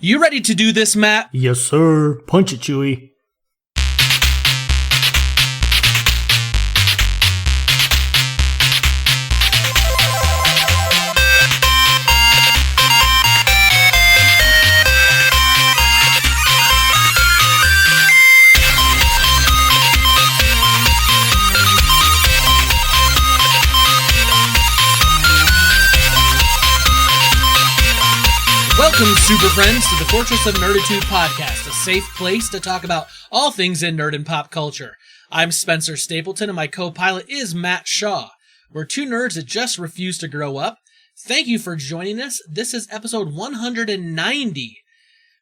You ready to do this, Matt? Yes, sir. Punch it, Chewie. Welcome, super friends, to the Fortress of Nerditude podcast, a safe place to talk about all things in nerd and pop culture. I'm Spencer Stapleton, and my co-pilot is Matt Shaw. We're two nerds that just refuse to grow up. Thank you for joining us. This is episode 190.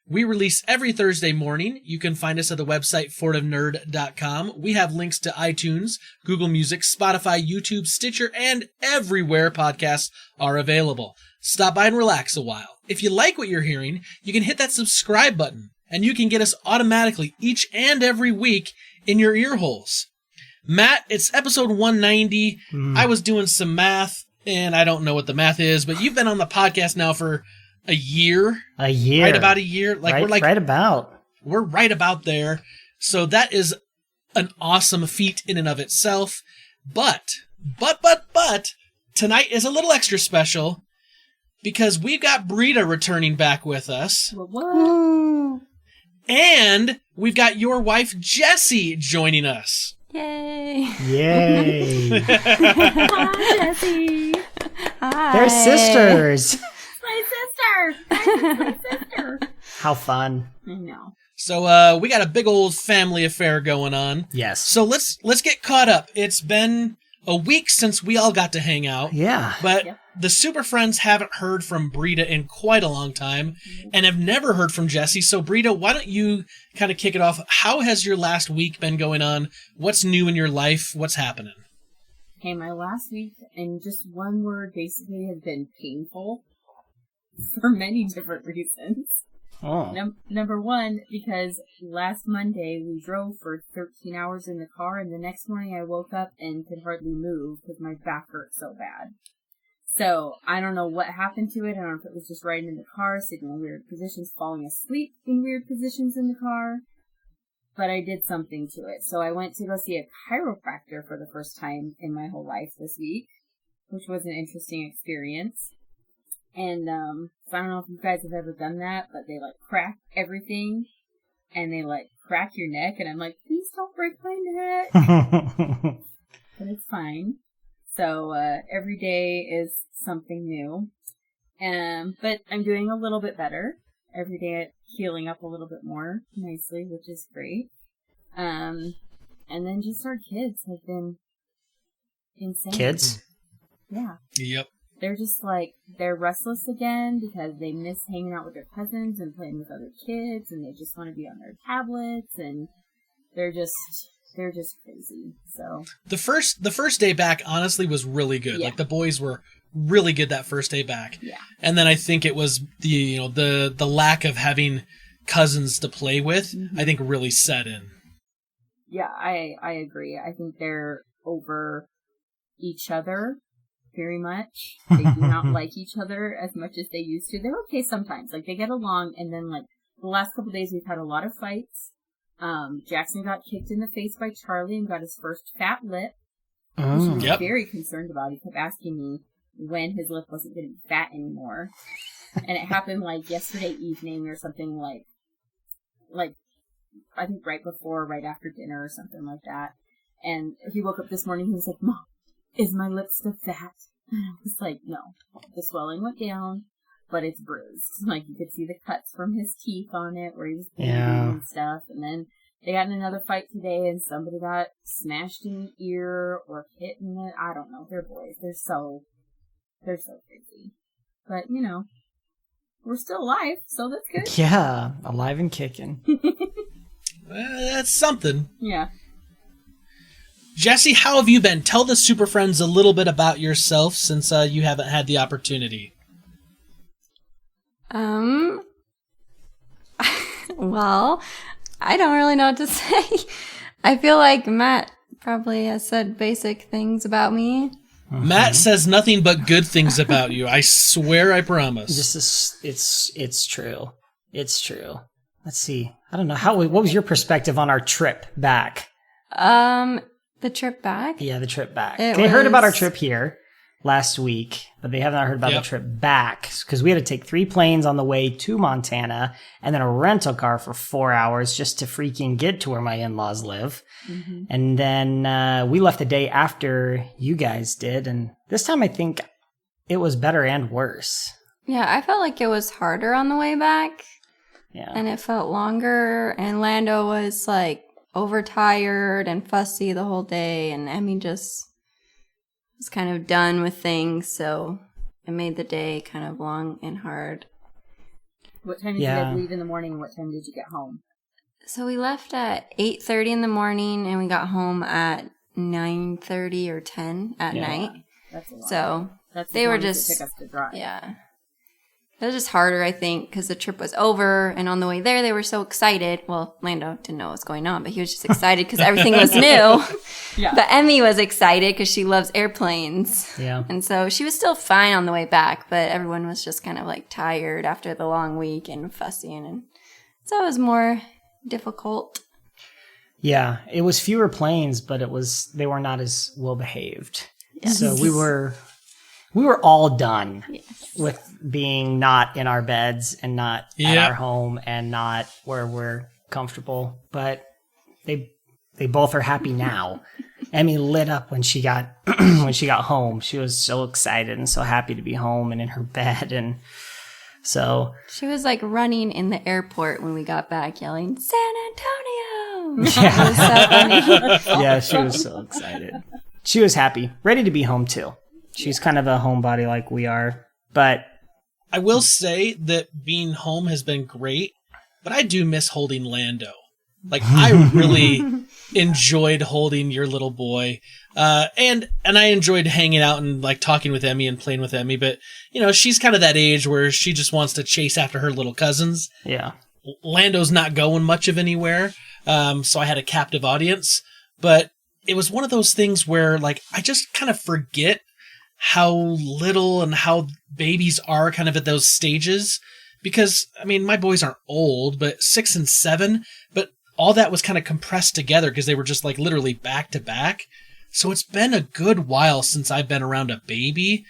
We release every Thursday morning. You can find us at the website fortofnerd.com. We have links to iTunes, Google Music, Spotify, YouTube, Stitcher, and everywhere podcasts are available. Stop by and relax a while. If you like what you're hearing, you can hit that subscribe button, and you can get us automatically each and every week in your ear holes. Matt, it's episode 190. I was doing some math, and I don't know what the math is, but you've been on the podcast now for a year. A year. Right about a year. We're right about there. So that is an awesome feat in and of itself. But, tonight is a little extra special because we've got Britta returning back with us. What? And we've got your wife, Jessie, joining us. Yay. Yay. Hi, Jessie. Hi. They're sisters. My sister. My sister. How fun. I know. So we got a big old family affair going on. Yes. So let's get caught up. It's been a week since we all got to hang out. Yeah. But the Super Friends haven't heard from Britta in quite a long time and have never heard from Jessie. So Britta, why don't you kind of kick it off? How has your last week been going on? What's new in your life? What's happening? Okay, my last week, in just one word, basically has been painful for many different reasons. Oh. Number one, because last Monday we drove for 13 hours in the car, and the next morning I woke up and could hardly move because my back hurt so bad. So I don't know what happened to it. I don't know if it was just riding in the car, sitting in weird positions, falling asleep in weird positions in the car. But I did something to it. So I went to go see a chiropractor for the first time in my whole life this week, which was an interesting experience. And so I don't know if you guys have ever done that, but they crack everything and they crack your neck. And I'm like, please don't break my neck. But it's fine. So every day is something new. But I'm doing a little bit better. Every day healing up a little bit more nicely, which is great. And then just our kids have been insane. Kids? Yeah. Yep. They're just they're restless again because they miss hanging out with their cousins and playing with other kids, and they just want to be on their tablets, and they're just crazy. So the first day back honestly was really good. Yeah. The boys were really good that first day back. Yeah. And then I think it was the lack of having cousins to play with, I think really set in. Yeah, I agree. I think they're over each other very much. They do not like each other as much as they used to. They're okay sometimes. They get along, and then the last couple of days we've had a lot of fights. Jackson got kicked in the face by Charlie and got his first fat lip. Which I was very concerned about. He kept asking me when his lip wasn't going to be fat anymore. And it happened yesterday evening or something I think right after dinner or something like that. And he woke up this morning, he was like, Mom, is my lip still fat? And I was like, no, the swelling went down, but it's bruised. You could see the cuts from his teeth on it where he was bleeding and stuff. And then they got in another fight today, and somebody got smashed in the ear or hit in it. I don't know. They're boys. They're so crazy. But, we're still alive, so that's good. Yeah, alive and kicking. That's something. Yeah. Jessie, how have you been? Tell the Super Friends a little bit about yourself since you haven't had the opportunity. Well, I don't really know what to say. I feel like Matt probably has said basic things about me. Matt says nothing but good things about you. I swear, I promise. It's true. It's true. Let's see. I don't know. What was your perspective on our trip back? The trip back? Yeah, the trip back. It They heard about our was- trip here last week, but they have not heard about Yep. the trip back because we had to take 3 planes on the way to Montana and then a rental car for 4 hours just to freaking get to where my in-laws live. Mm-hmm. And then we left the day after you guys did, and this time I think it was better and worse. Yeah, I felt like it was harder on the way back, Yeah. and it felt longer, and Lando was like overtired and fussy the whole day, and Emmy just was kind of done with things, so it made the day kind of long and hard. What time did you guys leave in the morning, and what time did you get home? So we left at 8:30 in the morning, and we got home at 9:30 or 10 at night. That's a lot. So That's they as were long as just- it took us to drive. yeah. It was just harder, I think, because the trip was over, and on the way there, they were so excited. Well, Lando didn't know what was going on, but he was just excited because everything was new. Yeah. But Emmy was excited because she loves airplanes. Yeah. And so she was still fine on the way back, but everyone was just kind of like tired after the long week and fussy. And so it was more difficult. Yeah, it was fewer planes, but they were not as well behaved. Yes. So we were all done Yes. with being not in our beds and not at Yeah. our home and not where we're comfortable. But they both are happy now. Emmy lit up when she got home. She was so excited and so happy to be home and in her bed, and so She was like running in the airport when we got back, yelling, San Antonio! Yeah. It was so funny. yeah, she was so excited. She was happy, ready to be home too. She's kind of a homebody like we are, but I will say that being home has been great, but I do miss holding Lando. Like, I really enjoyed holding your little boy. And I enjoyed hanging out and like talking with Emmy and playing with Emmy, but you know, she's kind of that age where she just wants to chase after her little cousins. yeah. Lando's not going much of anywhere. So I had a captive audience, but it was one of those things where like, I just kind of forget how little and how babies are kind of at those stages, because I mean, my boys aren't old, but 6 and 7, but all that was kind of compressed together because they were just like literally back to back. So it's been a good while since I've been around a baby,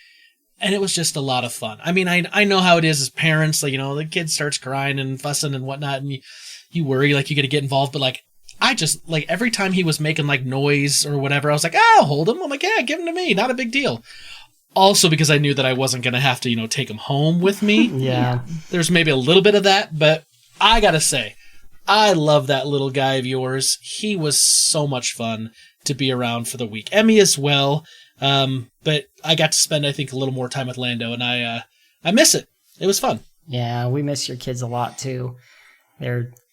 and it was just a lot of fun. I mean, I know how it is as parents, like, you know, the kid starts crying and fussing and whatnot, and you worry, like, you got to get involved, but like, I just, like, every time he was making like noise or whatever, I was like, I'll hold him. I'm like, yeah, give him to me. Not a big deal. Also because I knew that I wasn't going to have to, you know, take him home with me. Yeah. There's maybe a little bit of that, but I got to say, I love that little guy of yours. He was so much fun to be around for the week. Emmy as well. But I got to spend, I think, a little more time with Lando, and I miss it. It was fun. Yeah, we miss your kids a lot too.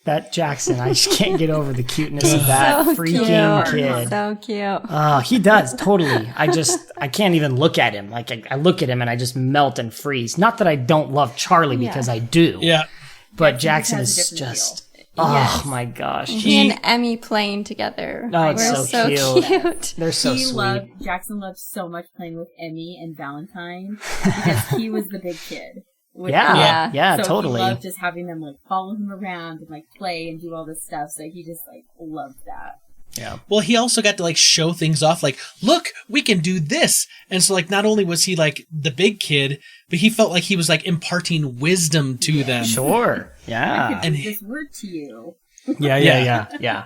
That Jackson, I just can't get over the cuteness of that So freaking cute. kid. So cute. Oh, he does, totally. I can't even look at him. Like, I look at him and I just melt and freeze. Not that I don't love Charlie, because I do. Yeah. But Jackson has a is different just, feel. oh Yes. my gosh. He and Emmy playing together. Oh, it's We're so cute. cute. They're so sweet. Jackson loved so much playing with Emmy and Valentine because he was the big kid. with Yeah, them. yeah, So totally. he loved just having them like follow him around and like play and do all this stuff. So he just like loved that. Yeah. Well, he also got to like show things off, like, look, we can do this. And so like, not only was he like the big kid, but he felt like he was like imparting wisdom to them. Sure. I Yeah. could give this word to you. Yeah.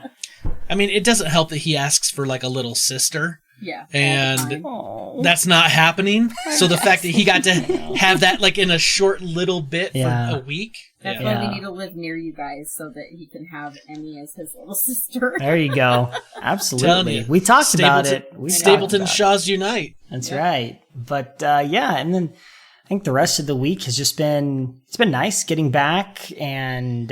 I mean, it doesn't help that he asks for like a little sister. Yeah. all the And time. Oh. that's not happening. So the fact that he got to have that like in a short little bit Yeah. for a week. That's Yeah. why Yeah. we need to live near you guys so that he can have Emmy as his little sister. There you go. Telling Absolutely. you. We talked about Stapleton- it. We talked Stapleton about it. Shaws Unite. That's right. But yeah, and then I think the rest of the week has just been nice getting back and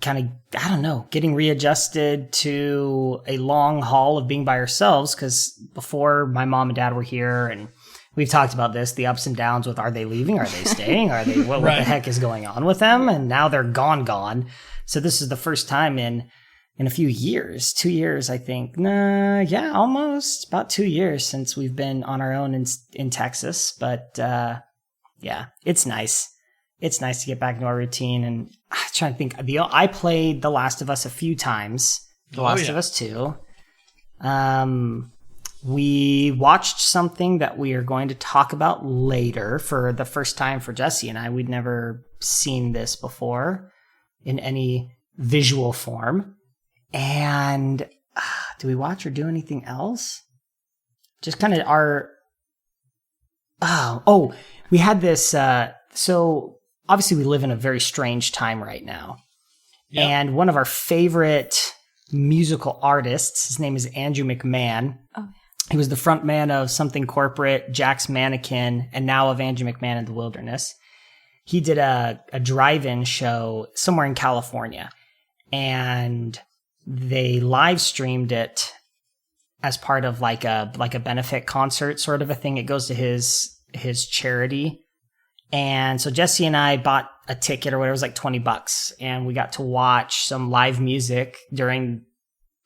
kind of, I don't know, getting readjusted to a long haul of being by ourselves, because before my mom and dad were here, and we've talked about this, the ups and downs with, are they leaving? Are they staying? Are they, what Right. the heck is going on with them? And now they're gone. So this is the first time in a few years, 2 years, I think. Yeah, almost about 2 years since we've been on our own in Texas. But yeah, it's nice. it's nice to get back into our routine. And I'm trying to think. I played The Last of Us a few times. The Last of Us 2. We watched something that we are going to talk about later for the first time for Jessie and I. We'd never seen this before in any visual form. And do we watch or do anything else? Just kind of our... we had this... so obviously we live in a very strange time right now. Yep. And one of our favorite musical artists, his name is Andrew McMahon. Oh. He was the front man of Something Corporate, Jack's Mannequin, and now of Andrew McMahon in the Wilderness. He did a drive-in show somewhere in California, and they live streamed it as part of like a benefit concert sort of a thing. It goes to his charity. And so Jessie and I bought a ticket or whatever, it was like $20, and we got to watch some live music during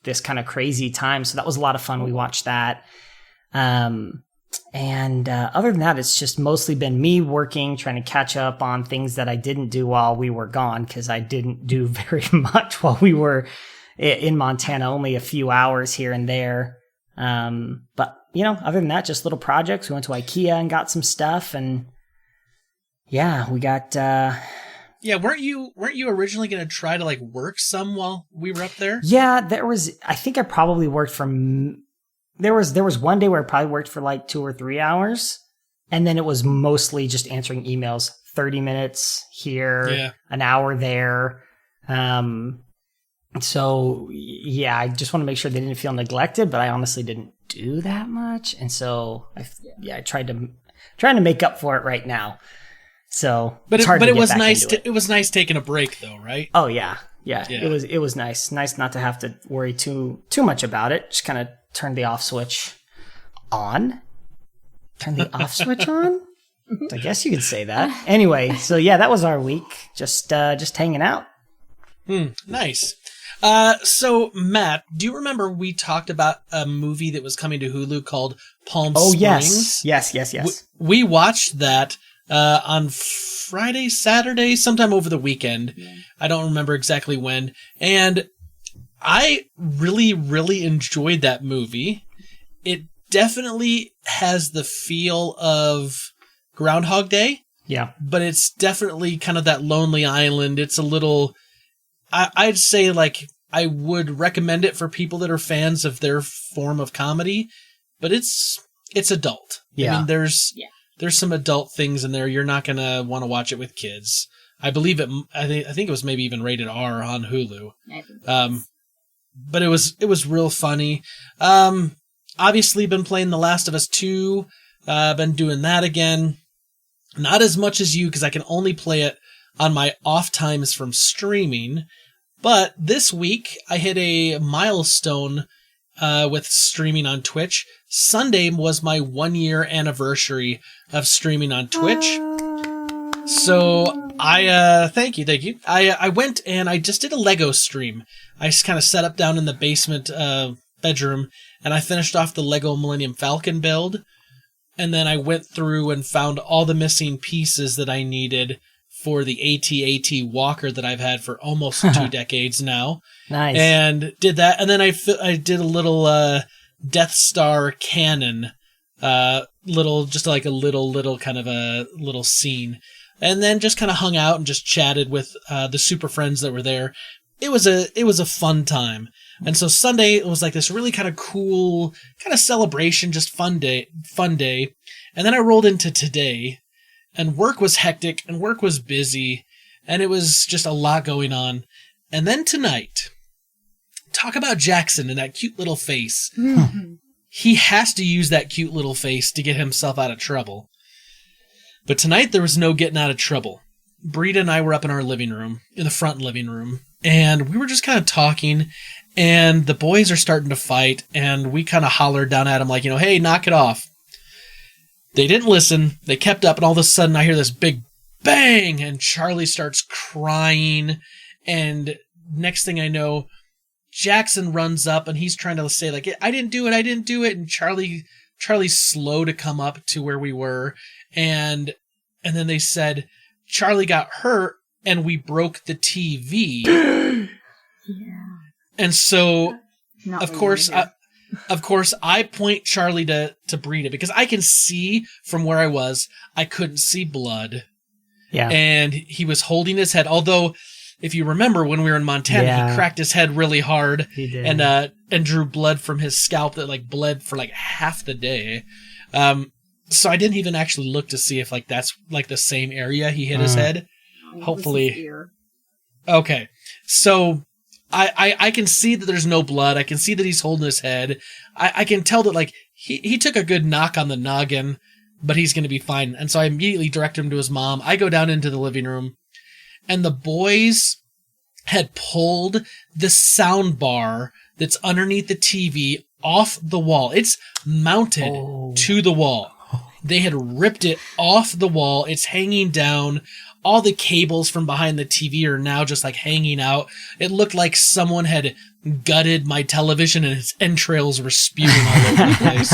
this kind of crazy time. So that was a lot of fun. We watched that. And other than that, it's just mostly been me working, trying to catch up on things that I didn't do while we were gone, because I didn't do very much while we were in Montana, only a few hours here and there. But, other than that, just little projects. We went to IKEA and got some stuff, and yeah, we got... Yeah, weren't you originally going to try to work some while we were up there? Yeah, I think I probably worked there was one day where I probably worked for 2 or 3 hours, and then it was mostly just answering emails, 30 minutes here, an hour there. So yeah, I just want to make sure they didn't feel neglected, but I honestly didn't do that much. And so I tried to make up for it right now. So, but it was nice. It was nice taking a break, though, right? Oh yeah. It was nice. Nice not to have to worry too much about it. Just kind of turn the off switch on. Turn the off switch on. I guess you could say that. Anyway, so yeah, that was our week. Just hanging out. Nice. So Matt, do you remember we talked about a movie that was coming to Hulu called Palm Springs? Yes. We watched that. On Friday, Saturday, sometime over the weekend. Yeah. I don't remember exactly when. And I really, really enjoyed that movie. It definitely has the feel of Groundhog Day. Yeah. But it's definitely kind of that lonely island. It's a little... I'd say, I would recommend it for people that are fans of their form of comedy. But it's adult. Yeah. I mean, there's some adult things in there. You're not going to want to watch it with kids. I believe it. I think it was maybe even rated R on Hulu. But it was real funny. Obviously been playing The Last of Us 2. Been doing that again. Not as much as you, because I can only play it on my off times from streaming. But this week I hit a milestone with streaming on Twitch. Sunday was my 1-year anniversary of streaming on Twitch. So thank you. I went and I just did a Lego stream. I just kind of set up down in the basement bedroom, and I finished off the Lego Millennium Falcon build. And then I went through and found all the missing pieces that I needed for the AT-AT Walker that I've had for almost 2 decades now. Nice. And did that. And then I did a little Death Star cannon, just like a little kind of a little scene. And then just kind of hung out and just chatted with the super friends that were there. It was a fun time. And so Sunday, it was like this really kind of cool kind of celebration, just fun day. And then I rolled into today, and work was hectic and work was busy, and it was just a lot going on. And then tonight, talk about Jackson and that cute little face. He has to use that cute little face to get himself out of trouble. But tonight there was no getting out of trouble. Britta and I were up in our living room, in the front living room, and we were just kind of talking, and the boys are starting to fight, and we kind of hollered down at them like, hey, knock it off. They didn't listen. They kept up, and all of a sudden I hear this big bang, and Charlie starts crying, and next thing I know, Jackson runs up, and he's trying to say, I didn't do it, and Charlie's slow to come up to where we were, and then they said, Charlie got hurt and we broke the TV. Yeah. And so, Not of what course, you wanna of course, I point Charlie to Britta because I can see from where I was, I couldn't see blood. Yeah. And he was holding his head. Although, if you remember when we were in Montana, he cracked his head really hard. He did. And drew blood from his scalp that like bled for like half the day. So I didn't even actually look to see if like that's like the same area he hit his head. hear. Hopefully. It was his ear. Okay. So I can see that there's no blood. I can see that he's holding his head. I can tell that like he took a good knock on the noggin, but he's going to be fine. And so I immediately direct him to his mom. I go down into the living room, and the boys had pulled the sound bar that's underneath the TV off the wall. It's mounted to the wall. They had ripped it off the wall. It's hanging down. All the cables from behind the TV are now just like hanging out. It looked like someone had gutted my television and its entrails were spewing all over the place.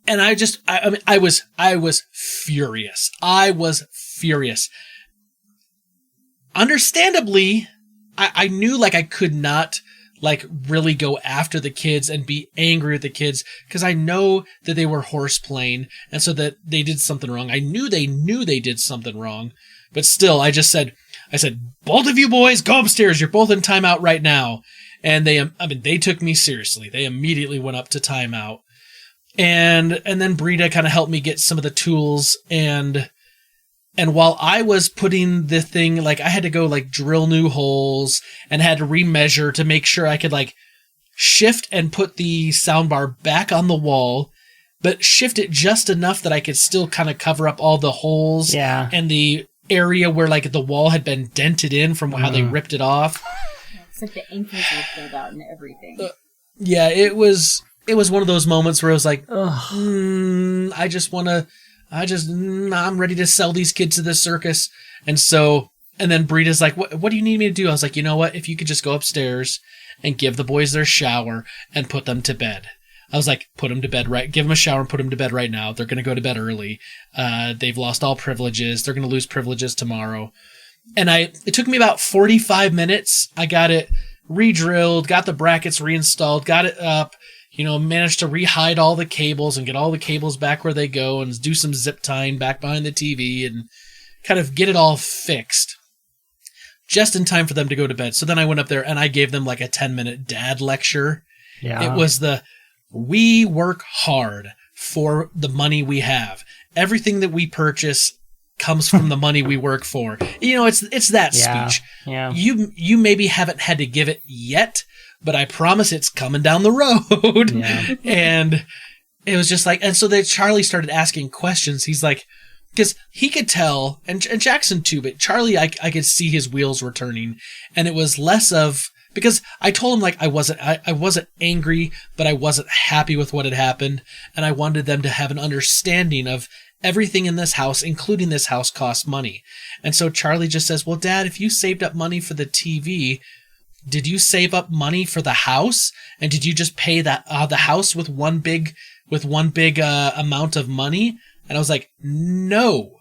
And I was furious. I was furious. Understandably, I knew like I could not like really go after the kids and be angry at the kids because I know that they were horseplaying and so that they did something wrong. I knew they did something wrong, but still I said, both of you boys go upstairs. You're both in timeout right now. And they took me seriously. They immediately went up to timeout. And then Britta kind of helped me get some of the tools and while I was putting the thing, like I had to go like drill new holes and had to remeasure to make sure I could like shift and put the soundbar back on the wall, but shift it just enough that I could still kind of cover up all the holes and the area where like the wall had been dented in from how they ripped it off. It's like the anchors were pulled out and everything. Yeah, it was one of those moments where I was like, I'm ready to sell these kids to the circus. And then Britta's like, what do you need me to do? I was like, you know what? If you could just go upstairs and give the boys their shower and put them to bed. I was like, put them to bed right. Give them a shower and put them to bed right now. They're going to go to bed early. They've lost all privileges. They're going to lose privileges tomorrow. And it took me about 45 minutes. I got it re-drilled, got the brackets reinstalled, got it up. Managed to re-hide all the cables and get all the cables back where they go and do some zip tying back behind the TV and kind of get it all fixed just in time for them to go to bed. So then I went up there and I gave them like a 10-minute dad lecture. Yeah. It was we work hard for the money we have. Everything that we purchase comes from the money we work for. It's that speech. Yeah. You maybe haven't had to give it yet, but I promise it's coming down the road. Yeah. And it was just like, and so then Charlie started asking questions. He's like, because he could tell, and Jackson too, but Charlie, I could see his wheels were turning, and it was less of, because I told him like I wasn't angry, but I wasn't happy with what had happened, and I wanted them to have an understanding of everything in this house, including this house, costs money. And so Charlie just says, well, Dad, if you saved up money for the TV, did you save up money for the house? And did you just pay the house with one big amount of money? And I was like, no,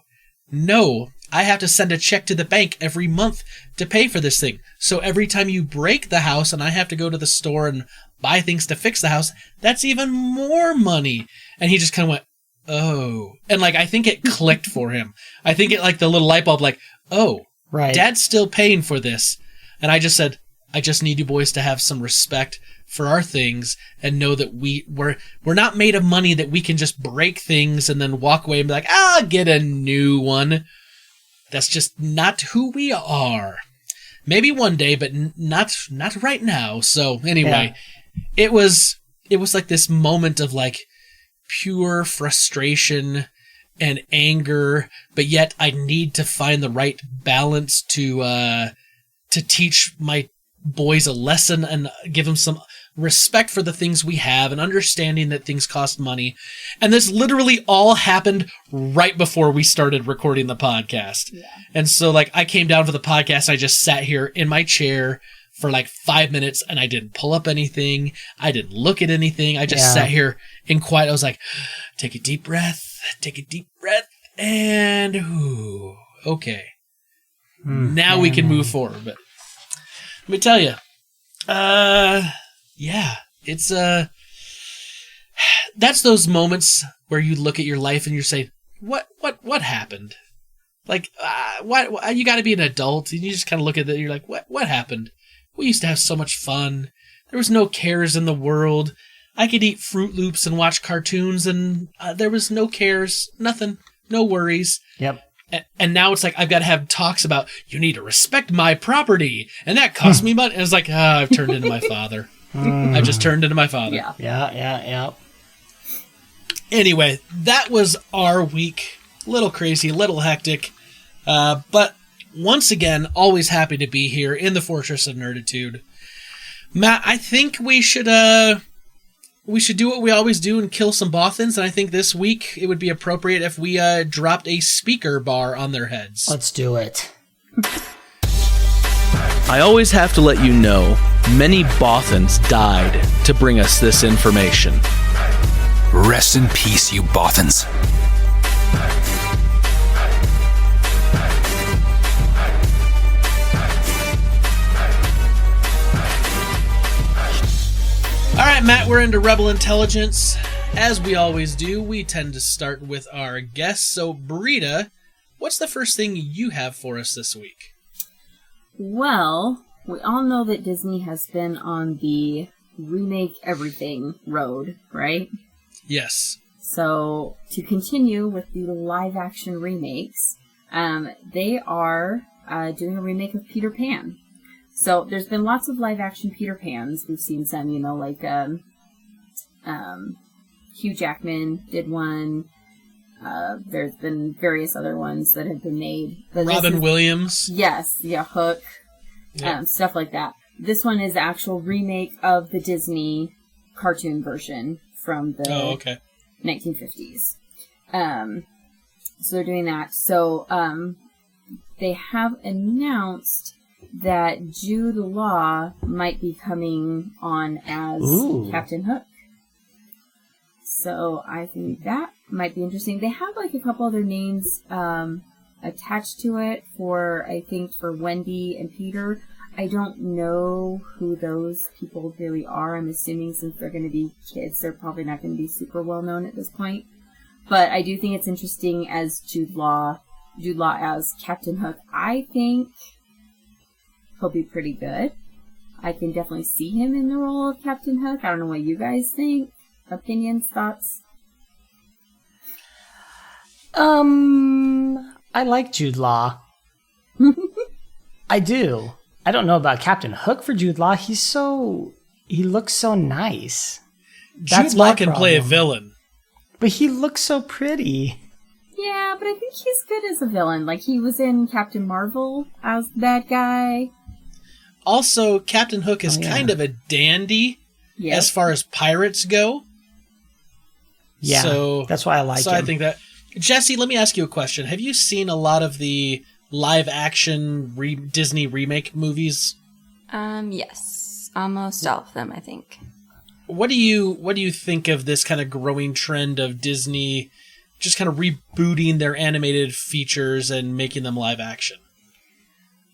I have to send a check to the bank every month to pay for this thing. So every time you break the house and I have to go to the store and buy things to fix the house, that's even more money. And he just kind of went, oh. And like, I think it clicked for him. I think it like the little light bulb, like, oh, right. Dad's still paying for this. And I just said, I just need you boys to have some respect for our things and know that we're not made of money that we can just break things and then walk away and be like, I'll get a new one. That's just not who we are. Maybe one day, but not right now. So anyway, it was like this moment of like pure frustration and anger, but yet I need to find the right balance to teach my boys a lesson and give them some respect for the things we have and understanding that things cost money. And this literally all happened right before we started recording the podcast. Yeah. And so like I came down for the podcast. I just sat here in my chair for like 5 minutes and I didn't pull up anything. I didn't look at anything. I just sat here in quiet. I was like, take a deep breath, And, okay. Now we can move forward. But let me tell you, yeah, it's, that's those moments where you look at your life and you say, what happened? Like, what, you gotta be an adult, and you just kind of look at it and you're like, what happened? We used to have so much fun. There was no cares in the world. I could eat Fruit Loops and watch cartoons, and there was no cares, nothing, no worries. Yep. And now it's like I've got to have talks about, you need to respect my property, and that cost me money. And it's like, I've turned into my father. I've just turned into my father. Yeah. Anyway, that was our week. A little crazy, a little hectic, but once again, always happy to be here in the Fortress of Nerditude. Matt, I think we should do what we always do and kill some Bothans, and I think this week it would be appropriate if we dropped a speaker bar on their heads. Let's do it. I always have to let you know, many Bothans died to bring us this information. Rest in peace, you Bothans. All right, Matt, we're into Rebel Intelligence. As we always do, we tend to start with our guests. So, Britta, what's the first thing you have for us this week? Well, we all know that Disney has been on the remake everything road, right? Yes. So, to continue with the live-action remakes, they are doing a remake of Peter Pan. So, there's been lots of live-action Peter Pans. We've seen some, like Hugh Jackman did one. There's been various other ones that have been made. But Robin Williams. Yes, yeah, Hook, stuff like that. This one is the actual remake of the Disney cartoon version from the 1950s. So they're doing that. So they have announced that Jude Law might be coming on as Captain Hook. So I think that might be interesting. They have like a couple other names attached to it for Wendy and Peter. I don't know who those people really are. I'm assuming since they're going to be kids, they're probably not going to be super well known at this point. But I do think it's interesting as Jude Law as Captain Hook. I think he'll be pretty good. I can definitely see him in the role of Captain Hook. I don't know what you guys think. Opinions, thoughts? I like Jude Law. I do. I don't know about Captain Hook for Jude Law. He looks so nice. Jude Law can play a villain. But he looks so pretty. Yeah, but I think he's good as a villain. Like, he was in Captain Marvel as the bad guy. Also, Captain Hook is kind of a dandy as far as pirates go. Yeah, so that's why I like him. So I think that... Jessie, let me ask you a question. Have you seen a lot of the live-action Disney remake movies? Yes. Almost all of them, I think. What do you think of this kind of growing trend of Disney just kind of rebooting their animated features and making them live action?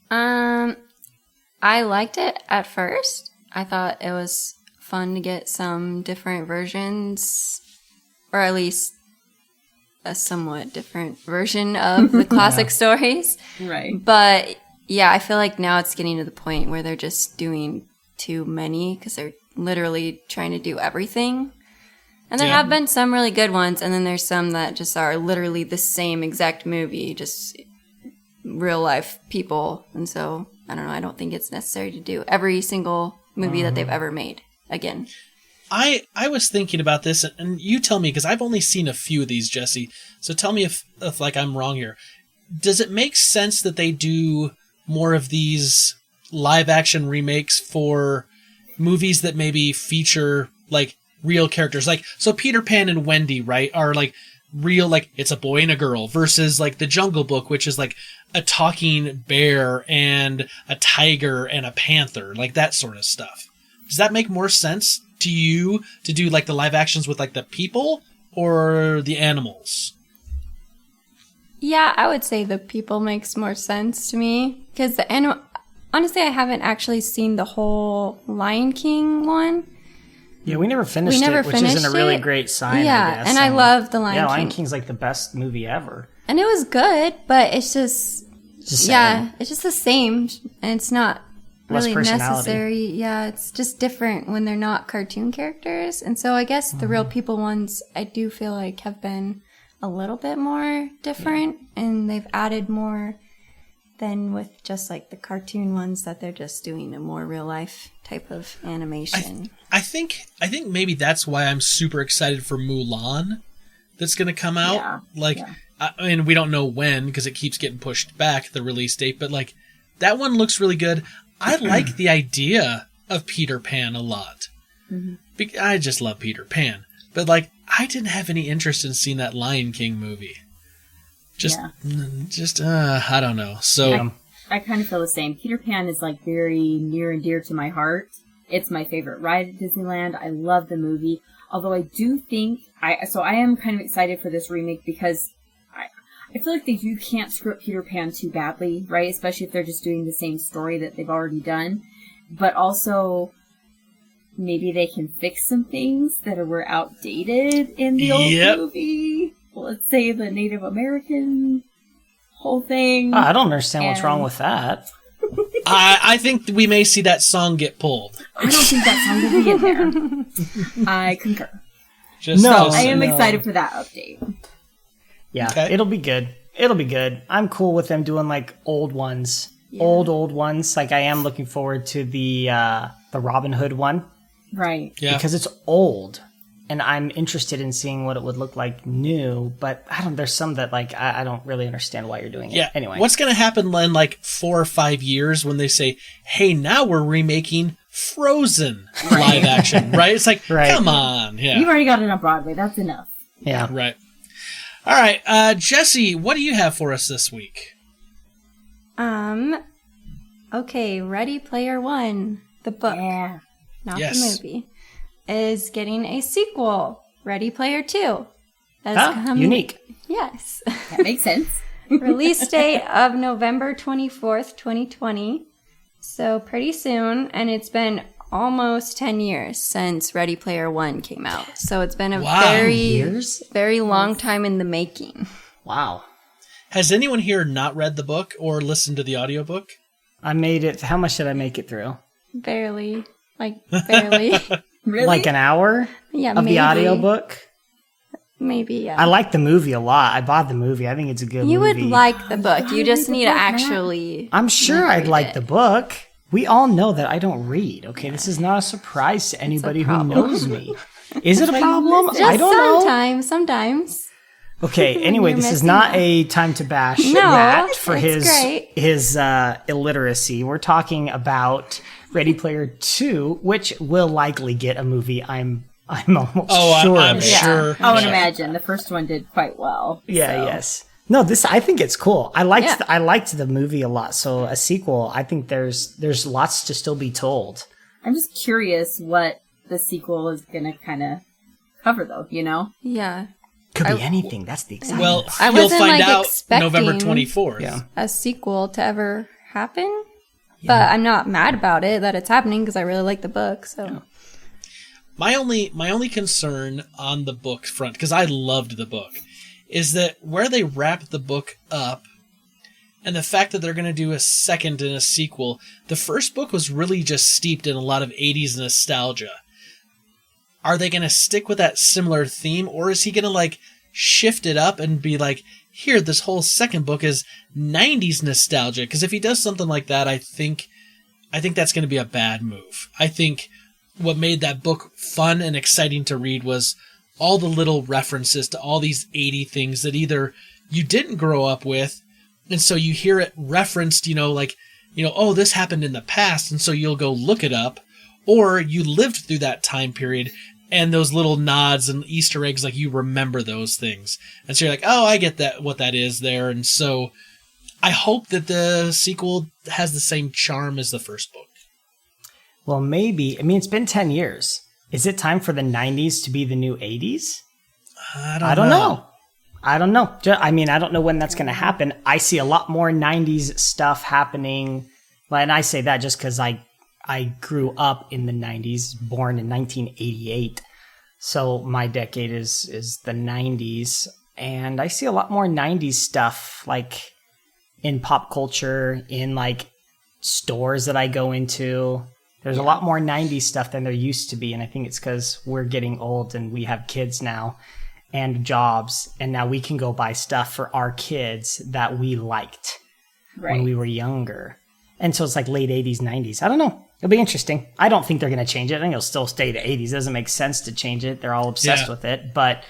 I liked it at first. I thought it was fun to get some different versions, or at least a somewhat different version of the classic stories. Right. But yeah, I feel like now it's getting to the point where they're just doing too many because they're literally trying to do everything. And there have been some really good ones, and then there's some that just are literally the same exact movie, just real life people. And so, I don't know, I don't think it's necessary to do every single movie that they've ever made again. I was thinking about this, and you tell me, because I've only seen a few of these, Jessie, so tell me if like I'm wrong here. Does it make sense that they do more of these live-action remakes for movies that maybe feature, like, real characters? Like, so Peter Pan and Wendy, right, are, like, real, like, it's a boy and a girl, versus, like, The Jungle Book, which is, like, a talking bear and a tiger and a panther, like, that sort of stuff. Does that make more sense to you to do, like, the live actions with, like, the people or the animals? Yeah, I would say the people makes more sense to me. Because honestly, I haven't actually seen the whole Lion King one. Yeah, we never finished it, which isn't a really great sign, Yeah, I guess. and I love the Lion King. Yeah, Lion King's like the best movie ever. And it was good, but it's just... Yeah, it's just the same. And it's not really necessary. Yeah, it's just different when they're not cartoon characters. And so I guess the real people ones, I do feel like have been a little bit more different. Yeah. And they've added more than with just like the cartoon ones that they're just doing a more real life type of animation. I think maybe that's why I'm super excited for Mulan that's going to come out. I mean, we don't know when because it keeps getting pushed back, the release date, but like that one looks really good. I like the idea of Peter Pan a lot. Mm-hmm. I just love Peter Pan. But like I didn't have any interest in seeing that Lion King movie. I don't know. So I kind of feel the same. Peter Pan is like very near and dear to my heart. It's my favorite ride at Disneyland. I love the movie. Although I do think I am kind of excited for this remake because I feel like you can't screw up Peter Pan too badly, right? Especially if they're just doing the same story that they've already done. But also maybe they can fix some things that were outdated in the old movie. Let's say the Native American whole thing. I don't understand what's wrong with that. I think we may see that song get pulled. I don't think that song will be in there. I concur. I am excited for that update. Yeah, okay. It'll be good. It'll be good. I'm cool with them doing like old ones. Yeah. Old ones. Like I am looking forward to the Robin Hood one. Right. Yeah. Because it's old. And I'm interested in seeing what it would look like new, but there's some that like I don't really understand why you're doing it. Yeah. Anyway. What's gonna happen in like 4 or 5 years when they say, hey, now we're remaking Frozen live action, right? It's like, come on. Yeah. You've already got it on Broadway, that's enough. Yeah. Right. All right, Jessie, what do you have for us this week? Okay, Ready Player One, the book, not the movie, is getting a sequel, Ready Player Two. Unique. Yes. That makes sense. Release date of November 24th, 2020. So pretty soon, and it's been almost 10 years since Ready Player One came out. So it's been a very long time in the making. Wow. Has anyone here not read the book or listened to the audiobook? I made it. How much did I make it through? Barely. Really? Like an hour? Yeah, of the audiobook? Maybe, yeah. I like the movie a lot. I bought the movie. I think it's a good movie. You would like the book. You just need to actually... I'm sure I'd like the book. We all know that I don't read, okay? This is not a surprise to anybody who knows me. Is it a problem? I don't know. Sometimes. Okay, anyway, this is not a time to bash Matt for his illiteracy. We're talking about Ready Player 2, which will likely get a movie. I'm almost sure. I'm sure. I would imagine. The first one did quite well. Yeah, yes. No, I think it's cool. I liked the movie a lot. So a sequel, I think there's lots to still be told. I'm just curious what the sequel is going to kind of cover, though. You know? Yeah. Could be anything. That's the exciting part. I You'll find out November 24th. Yeah. A sequel to ever happen, but I'm not mad about it that it's happening because I really like the book. So. Yeah. My only concern on the book front, because I loved the book, is that where they wrap the book up and the fact that they're going to do a second and a sequel, the first book was really just steeped in a lot of 80s nostalgia. Are they going to stick with that similar theme, or is he going to like shift it up and be like, here, this whole second book is 90s nostalgia? Because if he does something like that, I think that's going to be a bad move. I think what made that book fun and exciting to read was all the little references to all these 80 things that either you didn't grow up with, and so you hear it referenced, oh, this happened in the past, and so you'll go look it up, or you lived through that time period, and those little nods and Easter eggs, like you remember those things. And so you're like, oh, I get that, what that is there. And so I hope that the sequel has the same charm as the first book. Well, maybe. I mean, it's been 10 years. Is it time for the 90s to be the new 80s? I don't know. I don't know. I mean, I don't know when that's going to happen. I see a lot more 90s stuff happening. And I say that just because I grew up in the 90s, born in 1988. So my decade is the 90s. And I see a lot more 90s stuff, like in pop culture, in like stores that I go into. There's a lot more 90s stuff than there used to be. And I think it's because we're getting old and we have kids now and jobs. And now we can go buy stuff for our kids that we liked when we were younger. And so it's like late 80s, 90s. I don't know. It'll be interesting. I don't think they're going to change it. I think it'll still stay the 80s. It doesn't make sense to change it. They're all obsessed with it. But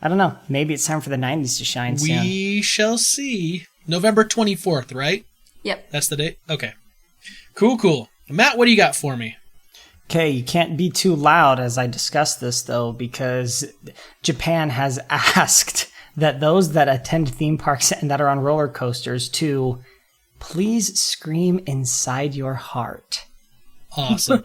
I don't know. Maybe it's time for the 90s to shine soon. We shall see. November 24th, right? Yep. That's the date? Okay. Cool. Matt, what do you got for me? Okay, you can't be too loud as I discuss this, though, because Japan has asked that those that attend theme parks and that are on roller coasters to please scream inside your heart. Awesome.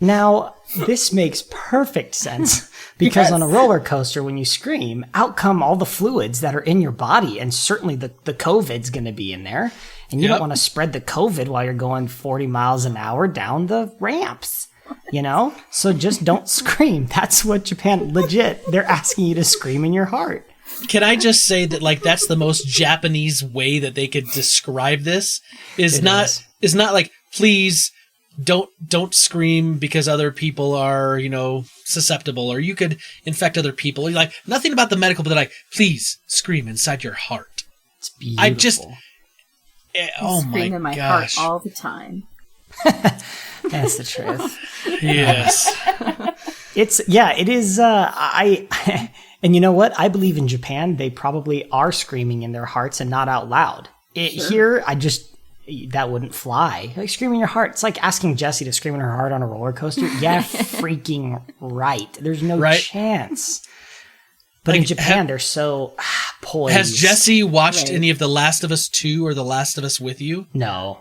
Now, this makes perfect sense because on a roller coaster, when you scream, out come all the fluids that are in your body, and certainly the COVID's going to be in there. And you don't want to spread the COVID while you're going 40 miles an hour down the ramps, you know? So just don't scream. That's what Japan, legit, they're asking you to scream in your heart. Can I just say that, like, that's the most Japanese way that they could describe this? Is not like, please don't scream because other people are, you know, susceptible, or you could infect other people. Like, nothing about the medical, but they're like, please scream inside your heart. It's beautiful. Oh my scream in my gosh. heart all the time. That's the truth. Yes. It is. And you know what? I believe in Japan, they probably are screaming in their hearts and not out loud. Here, that wouldn't fly. Like, scream in your heart. It's like asking Jessie to scream in her heart on a roller coaster. Yeah, freaking right. There's no chance. But in Japan, they're so poised. Has Jessie watched any of The Last of Us 2 or The Last of Us with you? No.